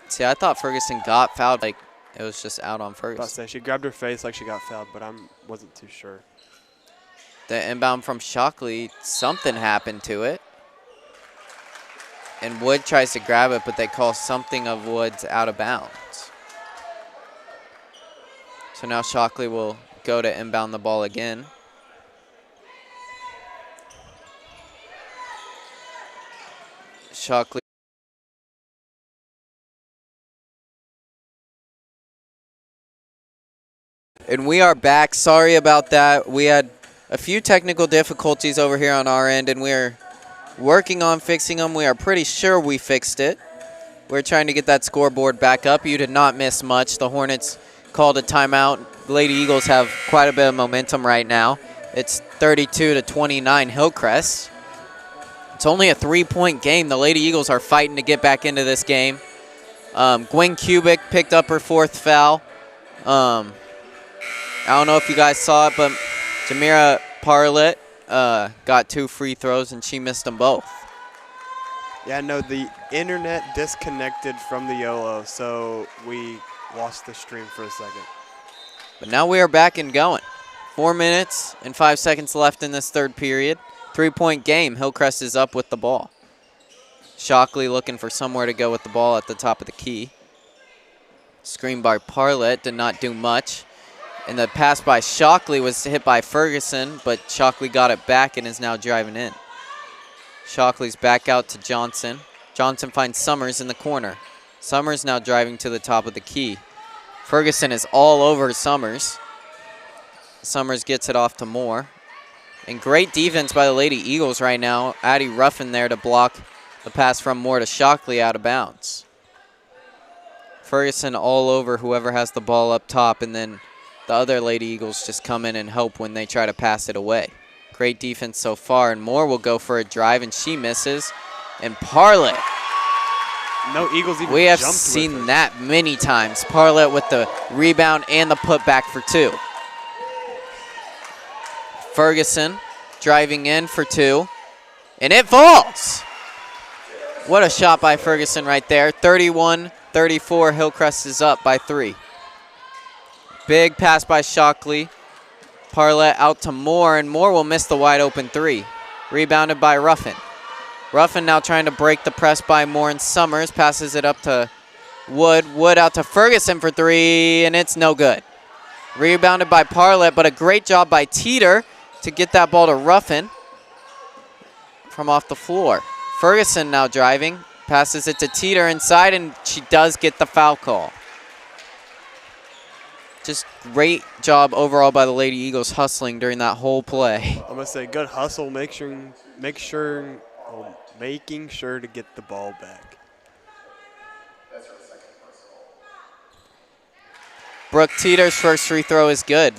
See, I thought Ferguson got fouled, like it was just out on Ferguson. I was about to say, she grabbed her face like she got fouled, but I wasn't too sure. The inbound from Shockley, something happened to it. And Wood tries to grab it, but they call something of Wood's out of bounds. So now Shockley will go to inbound the ball again. Shockley. And we are back. Sorry about that. We had a few technical difficulties over here on our end, and we are working on fixing them. We are pretty sure we fixed it. We're trying to get that scoreboard back up. You did not miss much. The Hornets called a timeout. The Lady Eagles have quite a bit of momentum right now. It's 32-29 Hillcrest. It's only a 3-point game. The Lady Eagles are fighting to get back into this game. Gwen Kubik picked up her fourth foul. I don't know if you guys saw it, but Jamira Parlett got 2 free throws, and she missed them both. Yeah, no, the internet disconnected from the YOLO, so we lost the stream for a second. But now we are back and going. 4 minutes and 5 seconds left in this third period. 3-point game. Hillcrest is up with the ball. Shockley looking for somewhere to go with the ball at the top of the key. Screen by Parlett did not do much. And the pass by Shockley was hit by Ferguson, but Shockley got it back and is now driving in. Shockley's back out to Johnson. Johnson finds Summers in the corner. Summers now driving to the top of the key. Ferguson is all over Summers. Summers gets it off to Moore. And great defense by the Lady Eagles right now. Addie Ruffin there to block the pass from Moore to Shockley out of bounds. Ferguson all over whoever has the ball up top, and then the other Lady Eagles just come in and help when they try to pass it away. Great defense so far, and Moore will go for a drive, and she misses. And Parlett. No Eagles even We have jumped seen with her. that many times. Parlett with the rebound and the putback for 2. Ferguson driving in for 2, and it falls. What a shot by Ferguson right there. 31-34, Hillcrest is up by 3. Big pass by Shockley. Parlett out to Moore, and Moore will miss the wide open 3. Rebounded by Ruffin. Ruffin now trying to break the press by Moore, and Summers passes it up to Wood. Wood out to Ferguson for 3, and it's no good. Rebounded by Parlett, but a great job by Teeter to get that ball to Ruffin from off the floor. Ferguson now driving, passes it to Teeter inside, and she does get the foul call. Just great job overall by the Lady Eagles hustling during that whole play. I'm gonna say good hustle, making sure to get the ball back. Brooke Teeter's first free throw is good,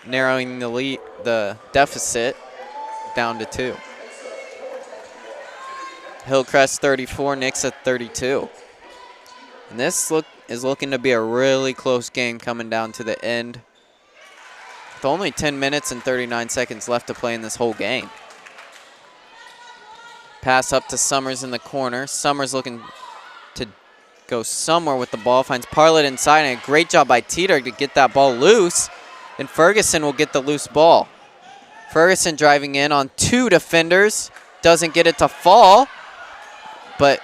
narrowing the deficit down to 2. Hillcrest 34, Nixa 32. And this is looking to be a really close game coming down to the end. With only 10 minutes and 39 seconds left to play in this whole game. Pass up to Summers in the corner. Summers looking to go somewhere with the ball. Finds Parlett inside, and a great job by Teeter to get that ball loose. And Ferguson will get the loose ball. Ferguson driving in on 2 defenders. Doesn't get it to fall, but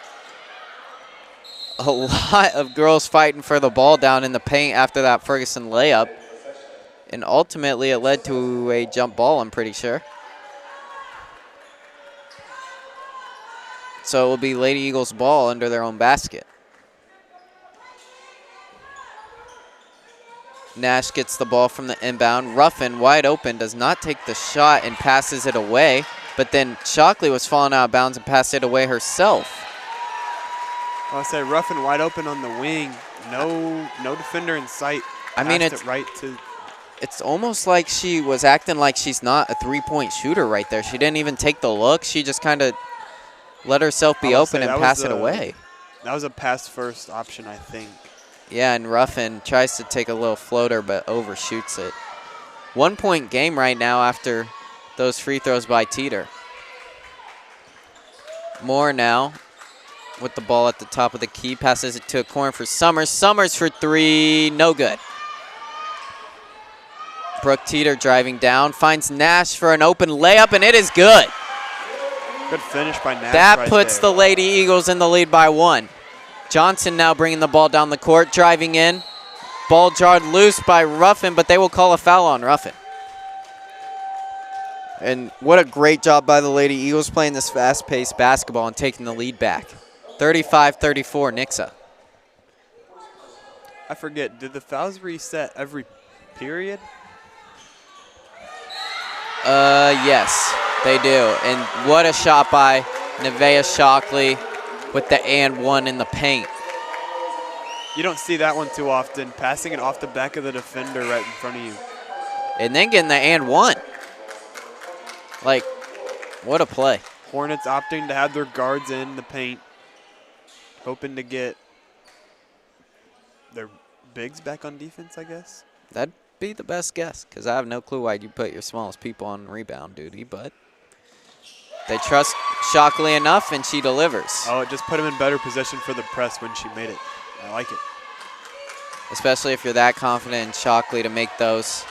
a lot of girls fighting for the ball down in the paint after that Ferguson layup. And ultimately, it led to a jump ball, I'm pretty sure. So it will be Lady Eagles ball under their own basket. Nash gets the ball from the inbound. Ruffin, wide open, does not take the shot and passes it away. But then Shockley was falling out of bounds and passed it away herself. I'll say Ruffin wide open on the wing. No defender in sight. I mean, Passed it right to. It's almost like she was acting like she's not a three-point shooter right there. She didn't even take the look. She just kind of let herself be open and pass it away. That was a pass-first option, I think. Yeah, and Ruffin tries to take a little floater but overshoots it. 1-point game right now after those free throws by Teeter. Moore now with the ball at the top of the key. Passes it to a corner for Summers. Summers for 3, no good. Brooke Teeter driving down, finds Nash for an open layup, and it is good. Good finish by Nash. That puts the Lady Eagles in the lead by 1. Johnson now bringing the ball down the court, driving in. Ball jarred loose by Ruffin, but they will call a foul on Ruffin. And what a great job by the Lady Eagles playing this fast-paced basketball and taking the lead back. 35-34, Nixa. I forget, did the fouls reset every period? Yes, they do. And what a shot by Nevaeh Shockley with the and one in the paint. You don't see that one too often, passing it off the back of the defender right in front of you. And then getting the and one. Like, what a play. Hornets opting to have their guards in the paint, hoping to get their bigs back on defense, I guess. That'd be the best guess, because I have no clue why you put your smallest people on rebound duty, but they trust Shockley enough, and she delivers. Oh, it just put him in better position for the press when she made it. I like it. Especially if you're that confident in Shockley to make those.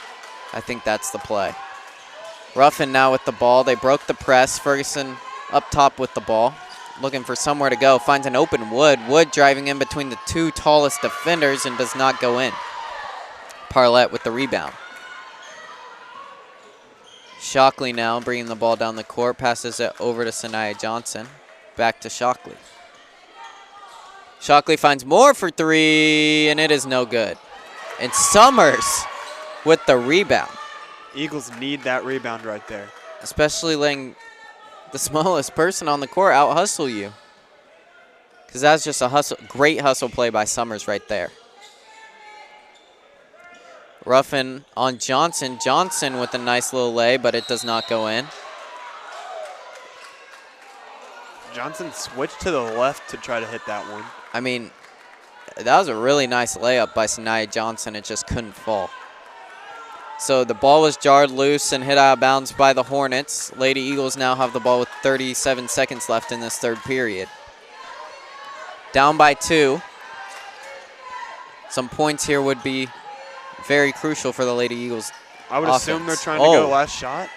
I think that's the play. Ruffin now with the ball. They broke the press. Ferguson up top with the ball, looking for somewhere to go. Finds an open Wood. Wood driving in between the 2 tallest defenders and does not go in. Parlett with the rebound. Shockley now bringing the ball down the court. Passes it over to Sanaya Johnson. Back to Shockley. Shockley finds Moore for 3, and it is no good. And Summers with the rebound. Eagles need that rebound right there. Especially letting the smallest person on the court out-hustle you. Because that's just a great hustle play by Summers right there. Ruffin on Johnson. Johnson with a nice little lay, but it does not go in. Johnson switched to the left to try to hit that one. I mean, that was a really nice layup by Sanaya Johnson. It just couldn't fall. So the ball was jarred loose and hit out of bounds by the Hornets. Lady Eagles now have the ball with 37 seconds left in this third period. Down by 2. Some points here would be very crucial for the Lady Eagles. I would offense. assume they're trying to go last shot.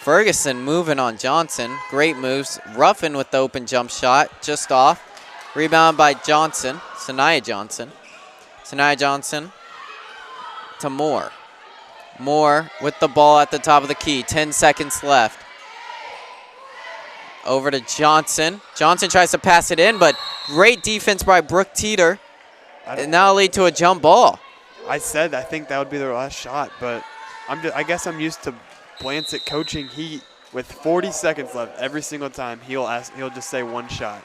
Ferguson moving on Johnson. Great moves. Ruffin with the open jump shot. Just off. Rebound by Johnson. Sanaya Johnson. Sanaya Johnson to Moore. Moore with the ball at the top of the key. 10 seconds left. Over to Johnson. Johnson tries to pass it in, but great defense by Brooke Teeter. And now lead to a jump ball. I said I think that would be their last shot, but I guess I'm used to Blancett coaching Heat with 40 seconds left every single time. He'll just say one shot.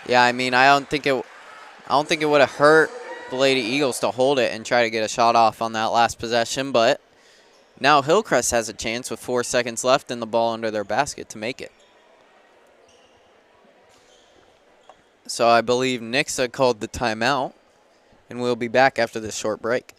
Yeah, I mean, I don't think it would have hurt the Lady Eagles to hold it and try to get a shot off on that last possession, but now Hillcrest has a chance with 4 seconds left and the ball under their basket to make it. So I believe Nixa called the timeout, and we'll be back after this short break.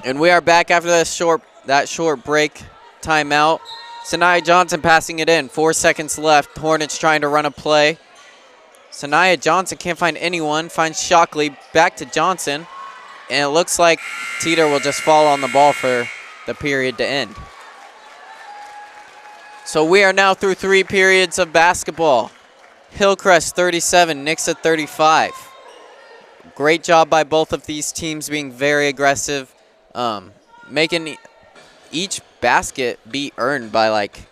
And we are back after that short break timeout. Sanaya Johnson passing it in. 4 seconds left. Hornets trying to run a play. Sanaya Johnson can't find anyone. Finds Shockley. Back to Johnson. And it looks like Teeter will just fall on the ball for the period to end. So we are now through 3 periods of basketball. Hillcrest 37, Nixa 35. Great job by both of these teams being very aggressive, making each basket be earned by, like,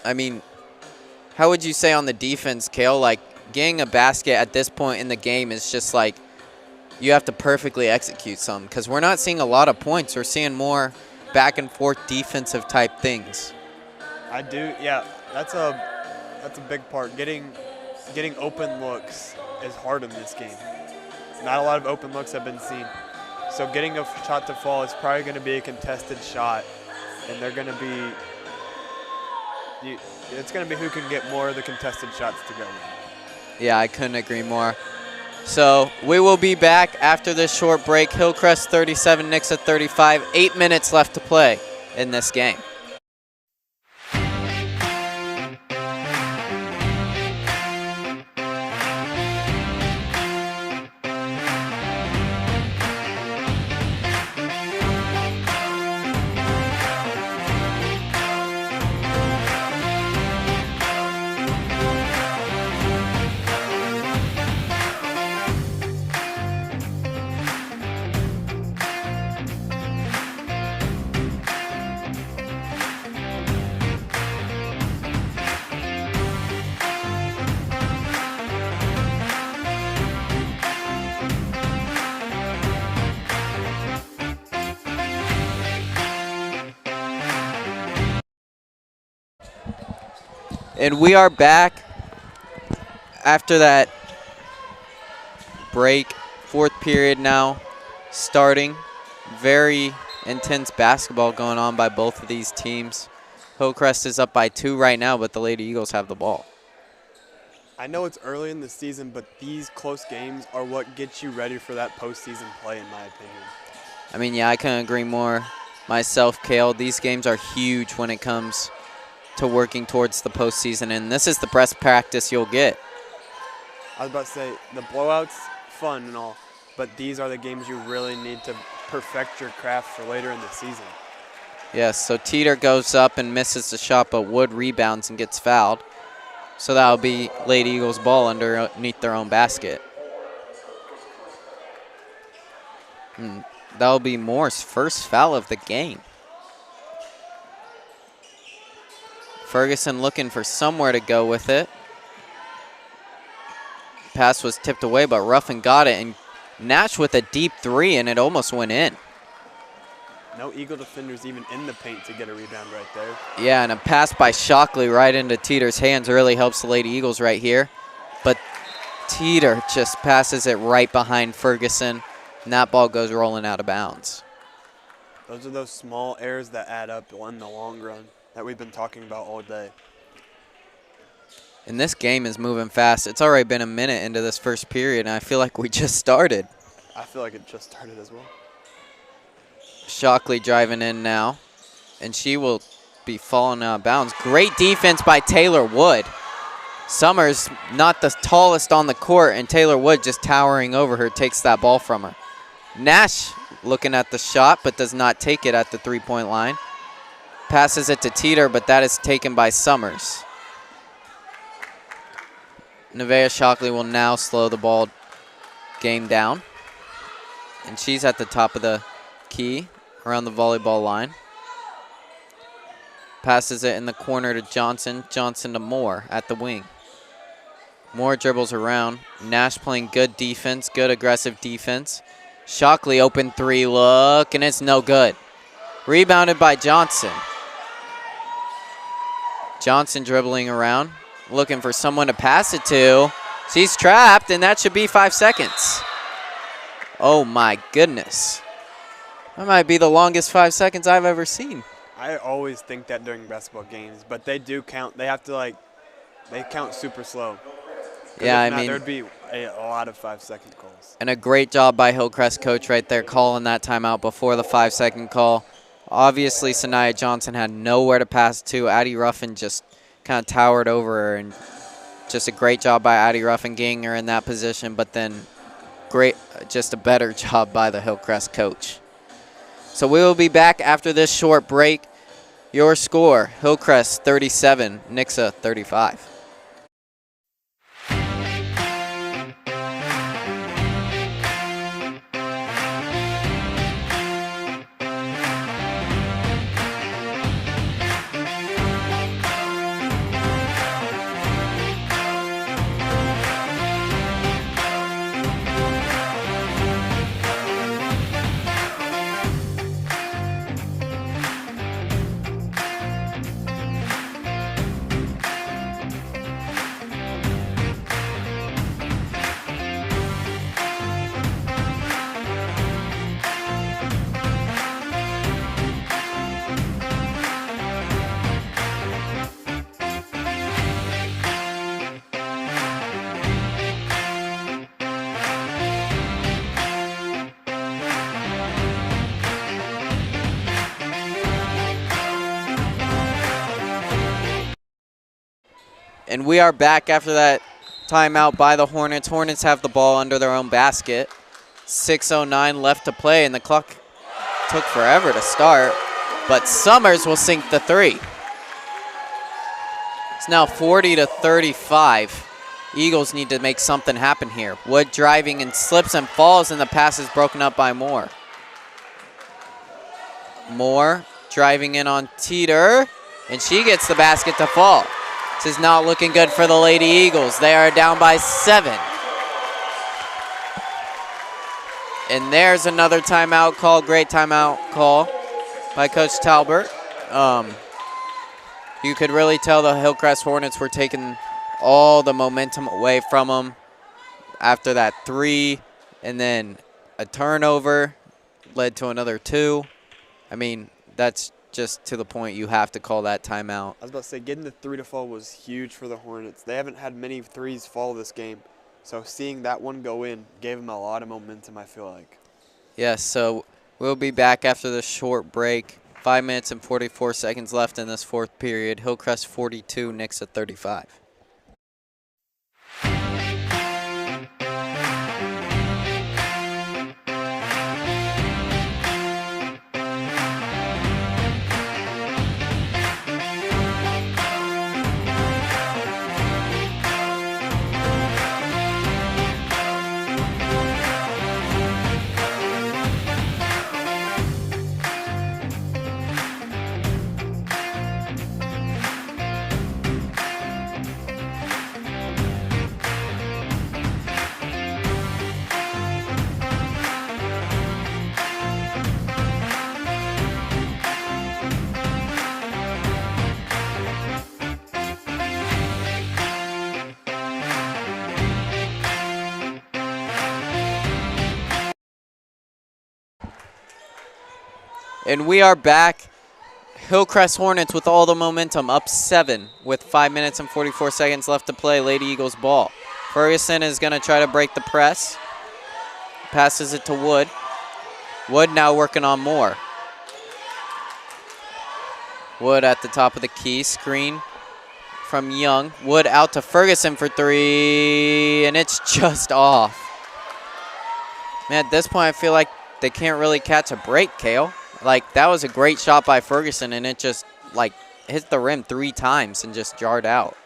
I mean, how would you say on the defense, Kale? Like, getting a basket at this point in the game is just like you have to perfectly execute some, because we're not seeing a lot of points. We're seeing more back and forth defensive type things. I do, yeah. That's a big part. Getting open looks is hard in this game. Not a lot of open looks have been seen. So getting a shot to fall is probably going to be a contested shot, and they're going to be. It's going to be who can get more of the contested shots to go in. Yeah, I couldn't agree more. So we will be back after this short break. Hillcrest 37, Nixa 35. 8 minutes left to play in this game. And we are back after that break. 4th period now starting. Very intense basketball going on by both of these teams. Hillcrest is up by 2 right now, but the Lady Eagles have the ball. I know it's early in the season, but these close games are what gets you ready for that postseason play, in my opinion. I mean, yeah, I couldn't agree more myself, Kale. These games are huge when it comes to working towards the postseason, and this is the best practice you'll get. I was about to say, the blowouts, fun and all, but these are the games you really need to perfect your craft for later in the season. Yes, so Teeter goes up and misses the shot, but Wood rebounds and gets fouled. So that'll be Lady Eagles' ball underneath their own basket. That'll be Moore's first foul of the game. Ferguson looking for somewhere to go with it. Pass was tipped away, but Ruffin got it, and Nash with a deep 3, and it almost went in. No Eagle defenders even in the paint to get a rebound right there. Yeah, and a pass by Shockley right into Teeter's hands really helps the Lady Eagles right here. But Teeter just passes it right behind Ferguson, and that ball goes rolling out of bounds. Those are those small errors that add up in the long run that we've been talking about all day. And this game is moving fast. It's already been a minute into this first period, and I feel like we just started. I feel like it just started as well. Shockley driving in now, and she will be falling out of bounds. Great defense by Taylor Wood. Summers not the tallest on the court, and Taylor Wood just towering over her takes that ball from her. Nash looking at the shot, but does not take it at the 3-point line. Passes it to Teeter, but that is taken by Summers. Nevaeh Shockley will now slow the ball game down. And she's at the top of the key around the volleyball line. Passes it in the corner to Johnson. Johnson to Moore at the wing. Moore dribbles around. Nash playing good defense, good aggressive defense. Shockley open 3 look, and it's no good. Rebounded by Johnson. Johnson dribbling around, looking for someone to pass it to. She's trapped, and that should be 5 seconds. Oh my goodness. That might be the longest 5 seconds I've ever seen. I always think that during basketball games, but they do count. They have to, like, they count super slow. Yeah, if I not, mean, there'd be a lot of 5-second calls. And a great job by Hillcrest coach right there calling that timeout before the 5-second call. Obviously, Sanaya Johnson had nowhere to pass to. Addie Ruffin just kind of towered over her, and just a great job by Addie Ruffin getting her in that position, but then just a better job by the Hillcrest coach. So we will be back after this short break. Your score, Hillcrest 37, Nixa 35. And we are back after that timeout by the Hornets. Hornets have the ball under their own basket. 6:09 left to play, and the clock took forever to start. But Summers will sink the three. It's now 40-35. Eagles need to make something happen here. Wood driving and slips and falls, and the pass is broken up by Moore. Moore driving in on Teeter, and she gets the basket to fall. This is not looking good for the Lady Eagles. They are down by 7. And there's another timeout call. Great timeout call by Coach Talbert. You could really tell the Hillcrest Hornets were taking all the momentum away from them after that 3, and then a turnover led to another 2. I mean, that's just to the point you have to call that timeout. I was about to say, getting the 3 to fall was huge for the Hornets. They haven't had many 3s fall this game, so seeing that one go in gave them a lot of momentum, I feel like. Yes, so we'll be back after this short break. 5 minutes and 44 seconds left in this fourth period. Hillcrest 42, Nixa 35. And we are back. Hillcrest Hornets with all the momentum, up 7 with 5 minutes and 44 seconds left to play. Lady Eagles ball. Ferguson is going to try to break the press. Passes it to Wood. Wood now working on Moore. Wood at the top of the key. Screen from Young. Wood out to Ferguson for 3, and it's just off. Man, at this point, I feel like they can't really catch a break, Kale. Like, that was a great shot by Ferguson, and it just, like, hit the rim 3 times and just jarred out.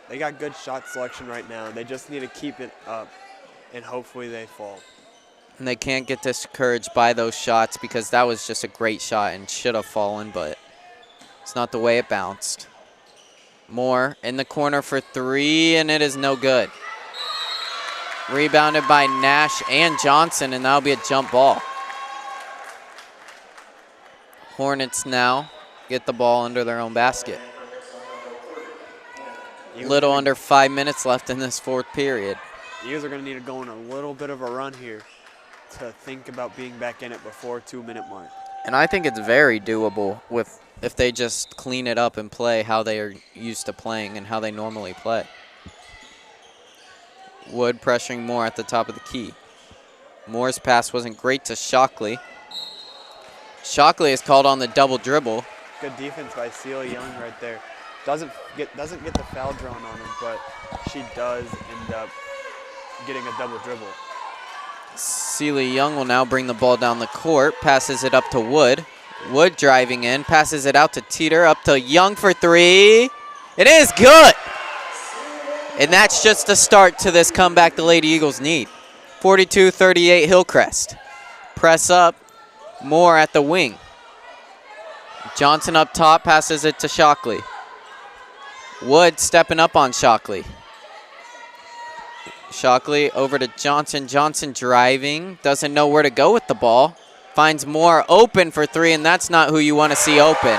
They got good shot selection right now. They just need to keep it up, and hopefully they fall. And they can't get discouraged by those shots because that was just a great shot and should have fallen, but it's not the way it bounced. Moore in the corner for 3, and it is no good. Rebounded by Nash and Johnson, and that'll be a jump ball. Hornets get the ball under their own basket. Little under 5 minutes left in this fourth period. The Eagles are going to need to go on a little bit of a run here to think about being back in it before 2-minute mark. And I think it's very doable if they just clean it up and play how they are used to playing and how they normally play. Wood pressuring Moore at the top of the key. Moore's pass wasn't great to Shockley. Shockley is called on the double dribble. Good defense by Celia Young right there. Doesn't get the foul drawn on him, but she does end up getting a double dribble. Celia Young will now bring the ball down the court, passes it up to Wood. Wood driving in, passes it out to Teeter, up to Young for three. It is good! And that's just a start to this comeback the Lady Eagles need. 42-38 Hillcrest. Press up, Moore at the wing. Johnson up top, passes it to Shockley. Wood stepping up on Shockley. Shockley over to Johnson. Johnson driving, doesn't know where to go with the ball. Finds Moore open for three, and that's not who you want to see open.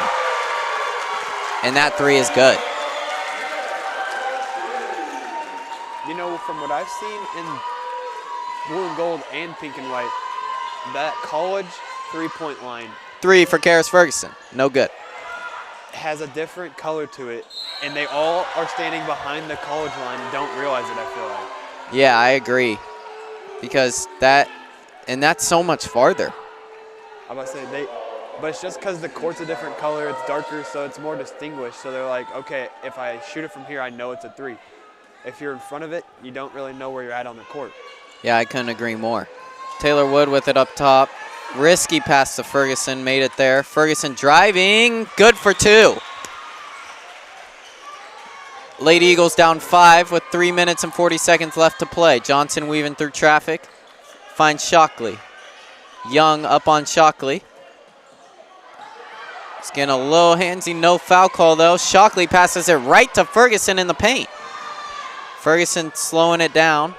And that three is good. You know, from what I've seen in blue and gold and pink and white, that college three-point line Three for Karis Ferguson. No good. has a different color to it, and they all are standing behind the college line and don't realize it, I feel like. Yeah, I agree. Because that's so much farther. I'm about to say, but it's just because the court's a different color, it's darker, so it's more distinguished. So they're like, okay, if I shoot it from here, I know it's a three. If you're in front of it, you don't really know where you're at on the court. Yeah, I couldn't agree more. Taylor Wood with it up top. Risky pass to Ferguson, made it there. Ferguson driving, good for two. Lady Eagles down 5 with 3 minutes and 40 seconds left to play. Johnson weaving through traffic, finds Shockley. Young up on Shockley. He's getting a little handsy, no foul call though. Shockley passes it right to Ferguson in the paint. Ferguson slowing it down.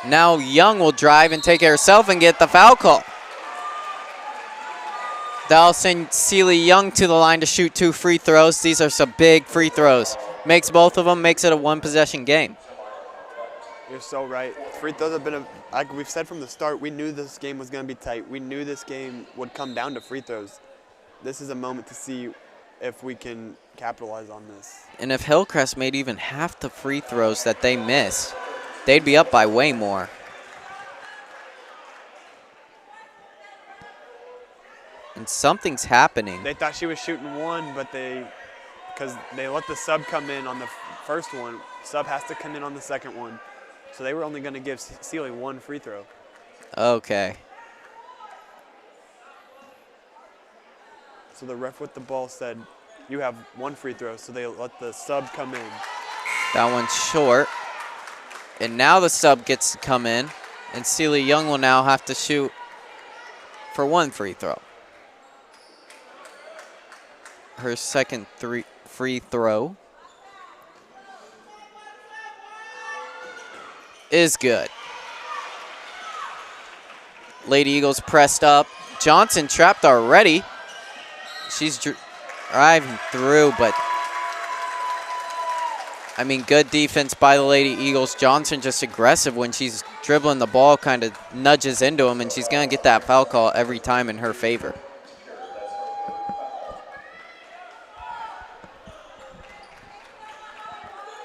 Now Young will drive and take it herself and get the foul call. That'll send Celia Young to the line to shoot 2 free throws. These are some big free throws. Makes both of them, makes it a one-possession game. You're so right. Free throws have been, like we've said from the start, we knew this game was going to be tight. We knew this game would come down to free throws. This is a moment to see if we can capitalize on this. And if Hillcrest made even half the free throws that they missed, they'd be up by way more. And something's happening. They thought she was shooting one, but because they let the sub come in on the first one, sub has to come in on the second one. So they were only going to give Celia 1 free throw. Okay. So the ref with the ball said, you have 1 free throw, so they let the sub come in. That one's short. And now the sub gets to come in, and Celia Young will now have to shoot for 1 free throw. Her second free throw is good. Lady Eagles pressed up. Johnson trapped already. She's driving through, but I mean, good defense by the Lady Eagles. Johnson just aggressive when she's dribbling the ball, kind of nudges into him, and she's going to get that foul call every time in her favor.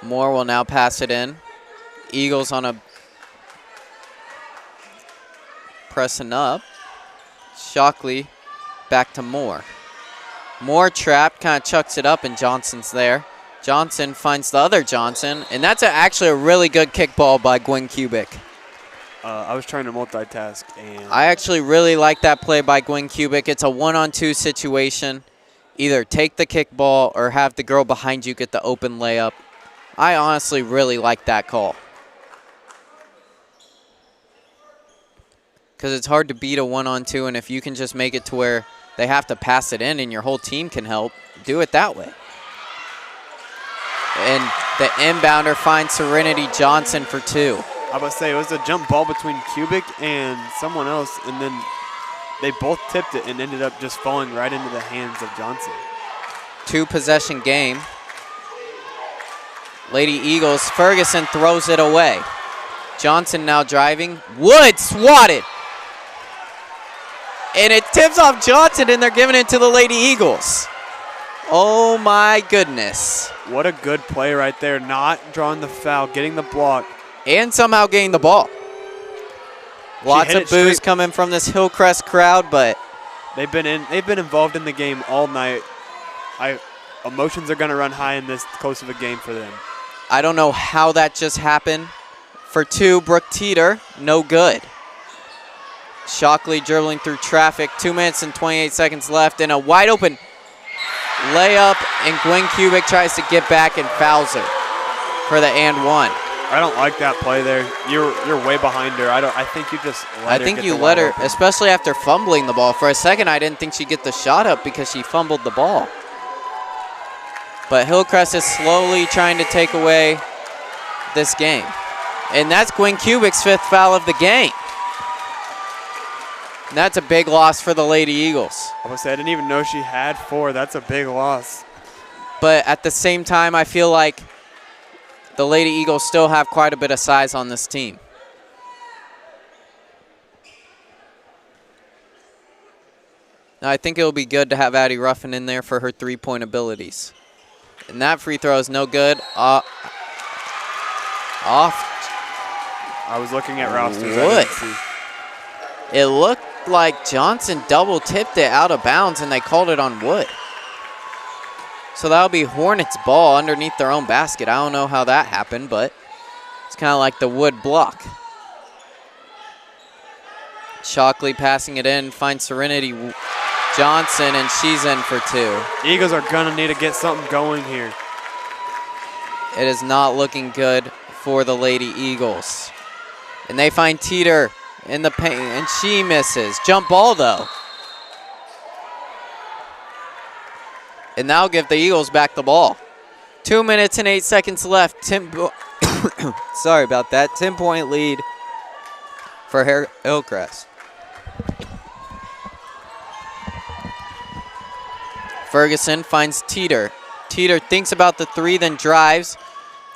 Moore will now pass it in. Eagles on a pressing up. Shockley back to Moore. Moore trapped, kind of chucks it up, and Johnson's there. Johnson finds the other Johnson, and that's actually a really good kickball by Gwen Kubik. I was trying to multitask, and I actually really like that play by Gwen Kubik. It's a 1-on-2 situation. Either take the kickball or have the girl behind you get the open layup. I honestly really like that call. Because it's hard to beat a 1-on-2, and if you can just make it to where they have to pass it in and your whole team can help, do it that way. And the inbounder finds Serenity Johnson for 2. I was about to say, it was a jump ball between Kubik and someone else, and then they both tipped it and ended up just falling right into the hands of Johnson. 2-possession game. Lady Eagles, Ferguson throws it away. Johnson now driving. Wood swatted. And it tips off Johnson, and they're giving it to the Lady Eagles. Oh, my goodness. What a good play right there. Not drawing the foul, getting the block, and somehow gained the ball. Lots hit of it boos straight. coming from this Hillcrest crowd, but They've been involved in the game all night. Emotions are going to run high in this close of a game for them. I don't know how that just happened. For 2, Brooke Teeter, no good. Shockley dribbling through traffic, 2 minutes and 28 seconds left, and a wide open layup, and Gwen Kubik tries to get back and fouls her for the and one. I don't like that play there. You're way behind her. I think you just let her get the let her, wide open. especially after fumbling the ball. For a second, I didn't think she'd get the shot up because she fumbled the ball. But Hillcrest is slowly trying to take away this game. And that's Gwen Kubik's 5th foul of the game. And that's a big loss for the Lady Eagles. I was say I didn't even know she had 4. That's a big loss. But at the same time, I feel like the Lady Eagles still have quite a bit of size on this team. Now, I think it'll be good to have Addie Ruffin in there for her 3-point abilities. And that free throw is no good. Off. I was looking at rosters. I Wood. didn't see. It looked like Johnson double tipped it out of bounds and they called it on Wood. So that'll be Hornets ball underneath their own basket. I don't know how that happened, but it's kind of like the Wood block. Shockley passing it in, finds Serenity Johnson, and she's in for 2. Eagles are going to need to get something going here. It is not looking good for the Lady Eagles. And they find Teeter in the paint, and she misses. Jump ball, though. And that'll give the Eagles back the ball. 2 minutes and 8 seconds left. Sorry about that. 10-point lead for Hillcrest. Ferguson finds Teeter. Teeter thinks about the 3, then drives.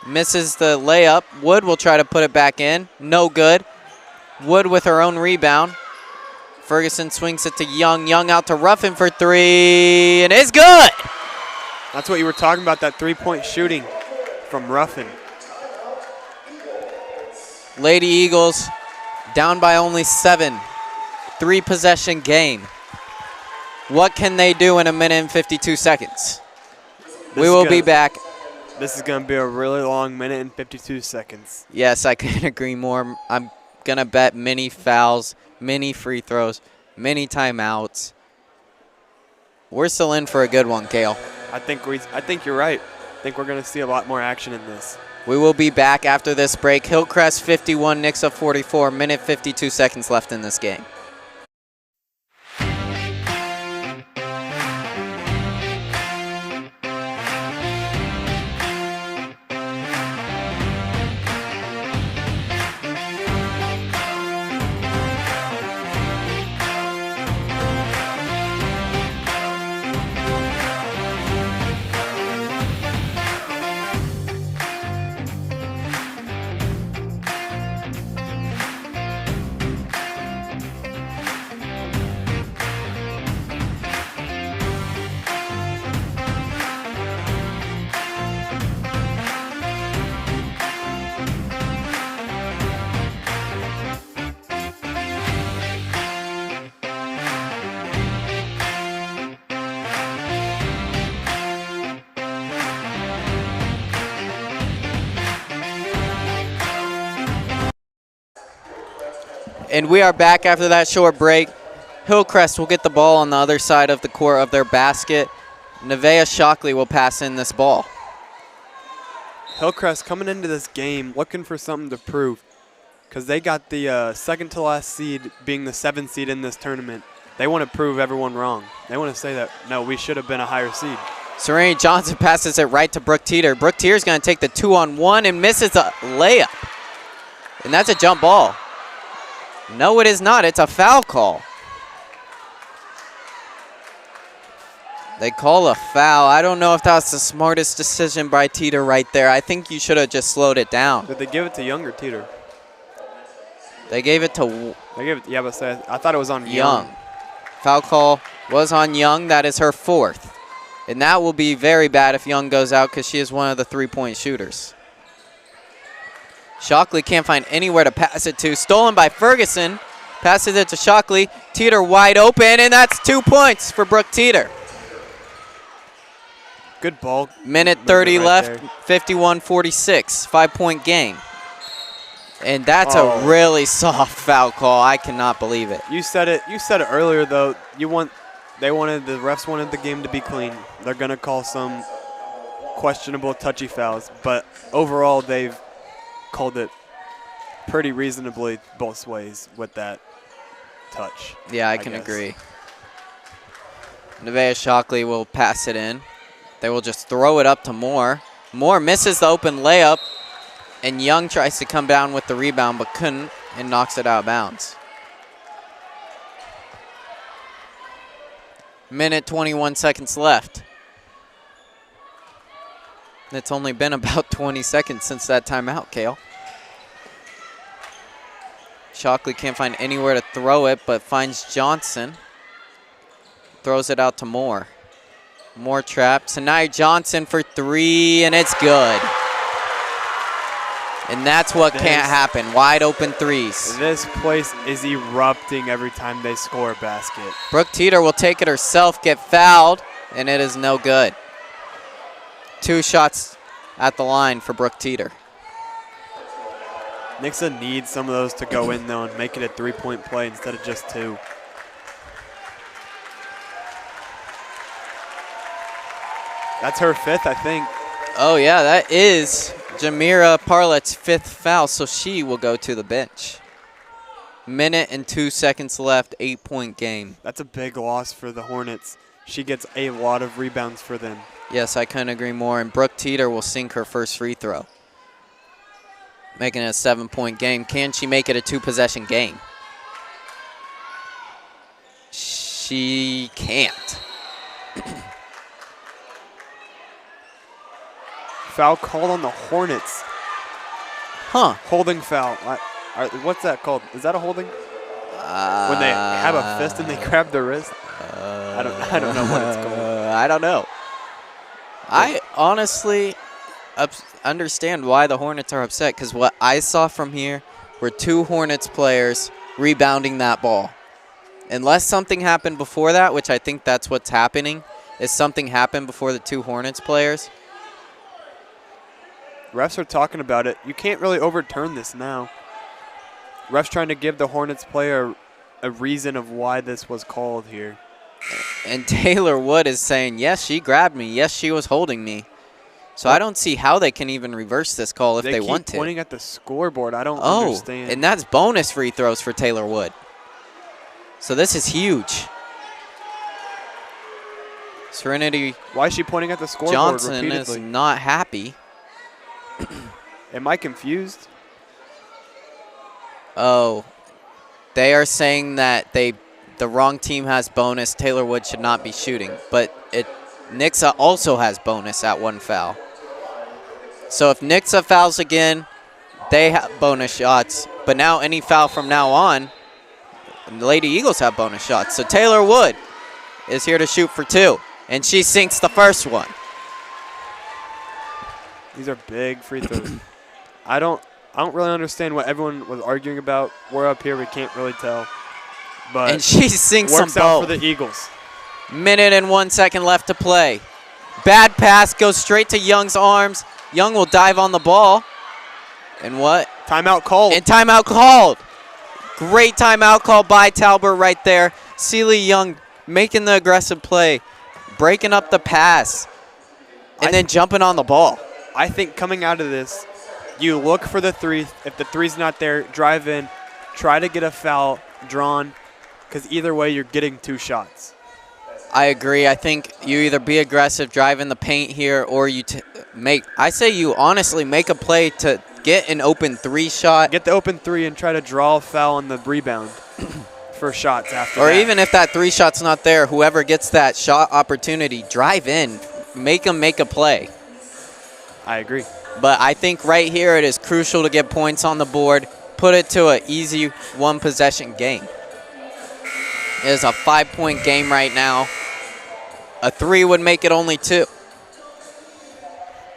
Misses the layup. Wood will try to put it back in. No good. Wood with her own rebound. Ferguson swings it to Young. Young out to Ruffin for 3, and it's good. That's what you were talking about, that 3-point shooting from Ruffin. Lady Eagles down by only 7. 3-possession game. What can they do in a minute and 52 seconds? We will be back. This is going to be a really long minute and 52 seconds. Yes, I couldn't agree more. I'm going to bet many fouls, many free throws, many timeouts. We're still in for a good one, Kale. I think you're right. I think we're going to see a lot more action in this. We will be back after this break. Hillcrest 51, Nixa 44, minute 52 seconds left in this game. And we are back after that short break. Hillcrest will get the ball on the other side of the court of their basket. Nevaeh Shockley will pass in this ball. Hillcrest coming into this game looking for something to prove because they got the second to last seed being the 7th seed in this tournament. They want to prove everyone wrong. They want to say that, no, we should have been a higher seed. Serenity Johnson passes it right to Brooke Teeter. Brooke Teeter's going to take the 2-on-1 and misses a layup. And that's a jump ball. No, it is not. It's a foul call. They call a foul. I don't know if that was the smartest decision by Teeter right there. I think you should have just slowed it down. Did they give it to Young or Teeter? They gave it to They gave it. Yeah, but I thought it was on Young. Foul call was on Young. That is her 4th. And that will be very bad if Young goes out because she is one of the 3-point shooters. Shockley can't find anywhere to pass it to. Stolen by Ferguson. Passes it to Shockley. Teeter wide open, and that's 2 points for Brooke Teeter. Good ball. Minute 30 right left, there. 51-46, 5-point game. And that's a really soft foul call. I cannot believe it. You said it. You said it earlier though. The refs wanted the game to be clean. They're gonna call some questionable touchy fouls, but overall they've called it pretty reasonably both ways with that touch. Yeah, I can agree. Nevaeh Shockley will pass it in. They will just throw it up to Moore. Moore misses the open layup, and Young tries to come down with the rebound but couldn't and knocks it out of bounds. Minute 21 seconds left. It's only been about 20 seconds since that timeout, Kale. Shockley can't find anywhere to throw it, but finds Johnson. Throws it out to Moore. Moore trapped. Sanaya Johnson for three, and it's good. And that's what can't happen. Wide open threes. This place is erupting every time they score a basket. Brooke Teeter will take it herself, get fouled, and it is no good. 2 shots at the line for Brooke Teeter. Nixa needs some of those to go in, though, and make it a 3-point play instead of just 2. That's her 5th, I think. Oh, yeah, that is Jamira Parlett's 5th foul, so she will go to the bench. Minute and 2 seconds left, 8-point game. That's a big loss for the Hornets. She gets a lot of rebounds for them. Yes, I couldn't agree more. And Brooke Teeter will sink her first free throw, making it a 7-point game. Can she make it a 2-possession game? She can't. Foul called on the Hornets. Huh. Holding foul. What's that called? Is that a holding? When they have a fist and they grab the wrist? I don't know what it's called. I don't know. I honestly understand why the Hornets are upset, because what I saw from here were 2 Hornets players rebounding that ball. Unless something happened before that, which I think that's what's happening, is something happened before the 2 Hornets players. Refs are talking about it. You can't really overturn this now. Refs trying to give the Hornets player a reason of why this was called here. And Taylor Wood is saying, yes, she grabbed me. Yes, she was holding me. So I don't see how they can even reverse this call if they want to. They keep pointing at the scoreboard. I don't understand. And that's bonus free throws for Taylor Wood. So this is huge. Serenity Why is she pointing at the scoreboard Johnson repeatedly? is not happy. Am I confused? Oh, they are saying that the wrong team has bonus. Taylor Wood should not be shooting. But Nixa also has bonus at 1 foul. So if Nixa fouls again, they have bonus shots. But now any foul from now on, the Lady Eagles have bonus shots. So Taylor Wood is here to shoot for 2. And she sinks the first one. These are big free throws. I don't really understand what everyone was arguing about. We're up here, we can't really tell. But And she sinks them works out both. for the Eagles. Minute and 1 second left to play. Bad pass goes straight to Young's arms. Young will dive on the ball. And what? Timeout called. And timeout called. Great timeout call by Talbert right there. Celie Young making the aggressive play, breaking up the pass, and then jumping on the ball. I think coming out of this, you look for the 3. If the 3's not there, drive in. Try to get a foul drawn, because either way, you're getting 2 shots. I agree. I think you either be aggressive, drive in the paint here, or you I say you honestly make a play to get an open 3 shot. Get the open 3 and try to draw a foul on the rebound for shots after Or that. even if that 3 shot's not there, whoever gets that shot opportunity, drive in, make them make a play. I agree. But I think right here it is crucial to get points on the board, put it to an easy 1-possession game. It is a 5-point game right now. A 3 would make it only 2.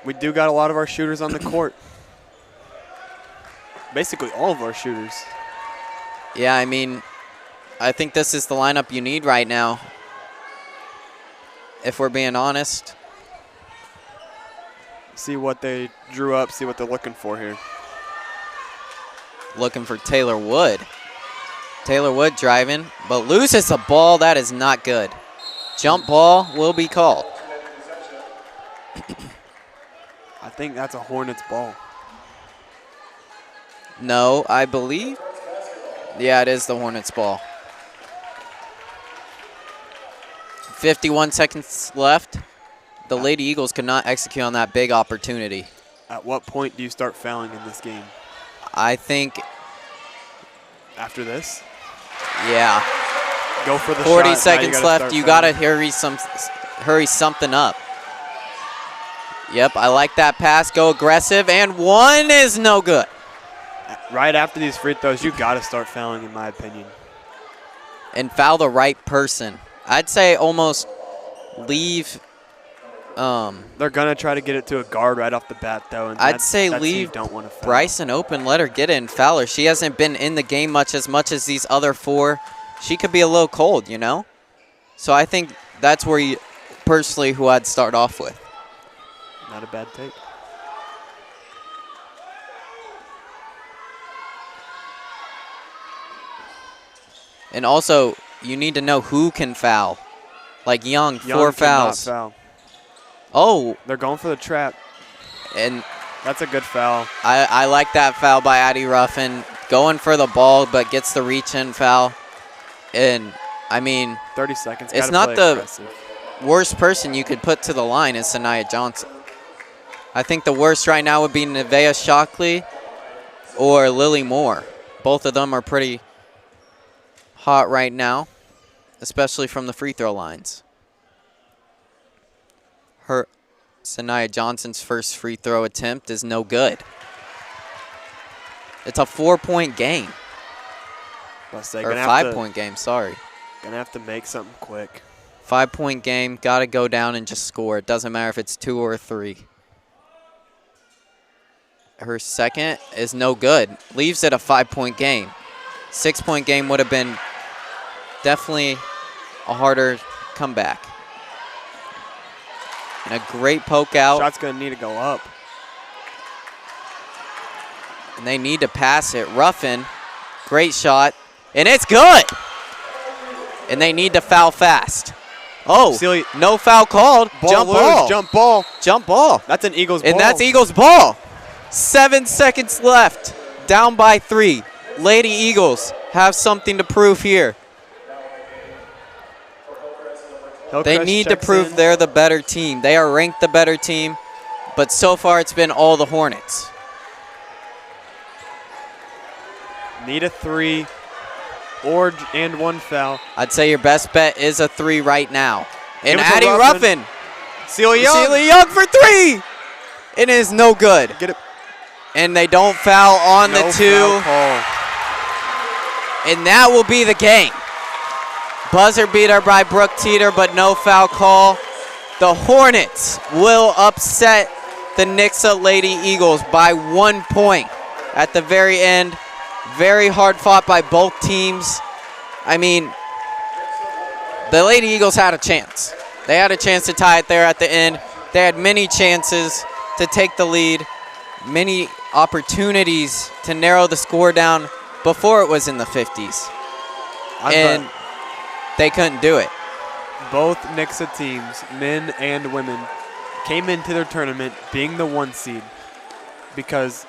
We do got a lot of our shooters on the court. basically all of our shooters. Yeah, I mean, I think this is the lineup you need right now, if we're being honest. See what they drew up, see what they're looking for here. Looking for Taylor Wood. Taylor Wood driving, but loses the ball. That is not good. Jump ball will be called. I think that's a Hornets ball. No, I believe. Yeah, it is the Hornets ball. 51 seconds left. The Lady Eagles could not execute on that big opportunity. At what point do you start fouling in this game? I think, After this? yeah. Go for the 40 shot. seconds left. You got to hurry something up. Yep, I like that pass. Go aggressive, and one is no good. Right after these free throws, you got to start fouling, in my opinion. And foul the right person. I'd say almost leave. They're going to try to get it to a guard right off the bat, though. And I'd say that's leave you don't want to foul. Bryson open. Let her get it and foul her. She hasn't been in the game much as these other four. She could be a little cold, you know? So I think that's where you, personally, who I'd start off with. Not a bad take. And also, you need to know who can foul. Like Young 4 cannot fouls. Foul. Oh, They're going for the trap. and That's a good foul. I like that foul by Addie Ruffin. Going for the ball, but gets the reach-in foul. And, I mean, 30 seconds. it's Gotta not play the aggressive. worst person you could put to the line is Sanaya Johnson. I think the worst right now would be Nevaeh Shockley or Lily Moore. Both of them are pretty hot right now, especially from the free throw lines. Sanaya Johnson's first free throw attempt is no good. It's a 4-point game. Or 5-point game, sorry. Gonna have to make something quick. 5-point game, got to go down and just score. It doesn't matter if it's 2 or 3. Her second is no good. Leaves it a 5-point game. 6-point game would have been definitely a harder comeback. And a great poke out. Shot's gonna need to go up. And they need to pass it. Ruffin, great shot. And it's good. And they need to foul fast. Oh, Celia, no foul called. Jump loose, ball. Jump ball. Jump ball. That's an Eagles ball. And that's Eagles ball. 7 seconds left. Down by 3. Lady Eagles have something to prove here. Hillcrest They need to checks prove in. they're the better team. They are ranked the better team, but so far it's been all the Hornets. Need a 3 and 1 foul. I'd say your best bet is a 3 right now. And Give it to Addie Ruffin. Ruffin. Celia Young. Celia Young for 3. It is no good. Get it. And they don't foul on No the 2. foul call. And that will be the game. Buzzer beater by Brooke Teeter, but no foul call. The Hornets will upset the Nixa Lady Eagles by 1 point at the very end. Very hard fought by both teams. I mean, the Lady Eagles had a chance. They had a chance to tie it there at the end. They had many chances to take the lead, many opportunities to narrow the score down before it was in the 50s. And they couldn't do it. Both Nixa teams, men and women, came into their tournament being the 1 seed because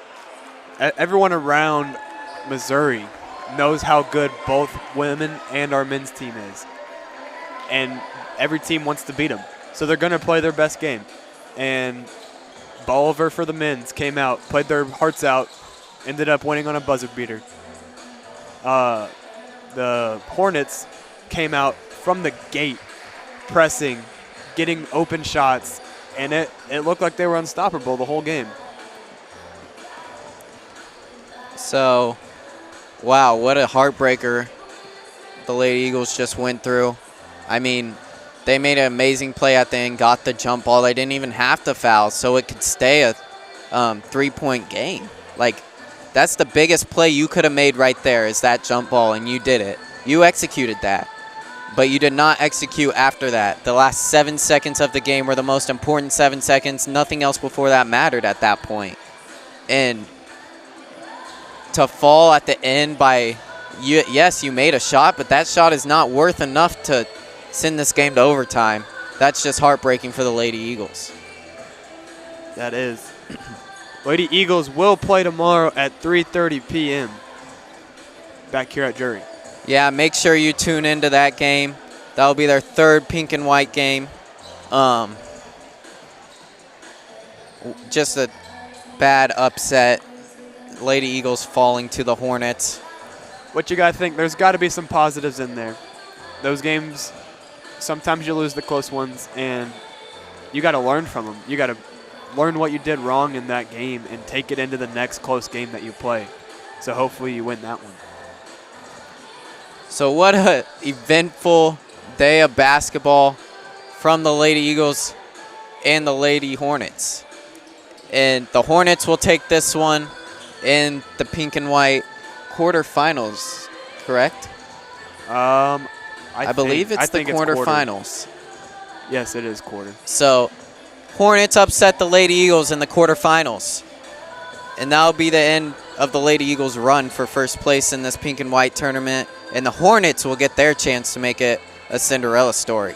everyone around Missouri knows how good both women and our men's team is. And every team wants to beat them. So they're going to play their best game. And Bolivar for the men's came out, played their hearts out, ended up winning on a buzzer beater. The Hornets came out from the gate, pressing, getting open shots, and it looked like they were unstoppable the whole game. So, wow, what a heartbreaker the Lady Eagles just went through. I mean, they made an amazing play at the end, got the jump ball. They didn't even have to foul, so it could stay a 3-point game. Like, That's the biggest play you could have made right there, is that jump ball, and you did it. You executed that. But you did not execute after that. The last 7 seconds of the game were the most important 7 seconds. Nothing else before that mattered at that point. And to fall at the end by, yes, you made a shot, but that shot is not worth enough to send this game to overtime. That's just heartbreaking for the Lady Eagles. That is. Lady Eagles will play tomorrow at 3:30 p.m. back here at Drury. Yeah, make sure you tune into that game. That'll be their third pink and white game. Just a bad upset. Lady Eagles falling to the Hornets. What you got to think? There's got to be some positives in there. Those games, sometimes you lose the close ones, and you got to learn from them. You got to learn what you did wrong in that game and take it into the next close game that you play. So hopefully you win that one. So what a eventful day of basketball from the Lady Eagles and the Lady Hornets. And the Hornets will take this one in the pink and white quarterfinals, correct? I believe it's the quarterfinals. Yes, it is quarter. So Hornets upset the Lady Eagles in the quarterfinals. And that'll be the end of the Lady Eagles' run for first place in this pink and white tournament. And the Hornets will get their chance to make it a Cinderella story.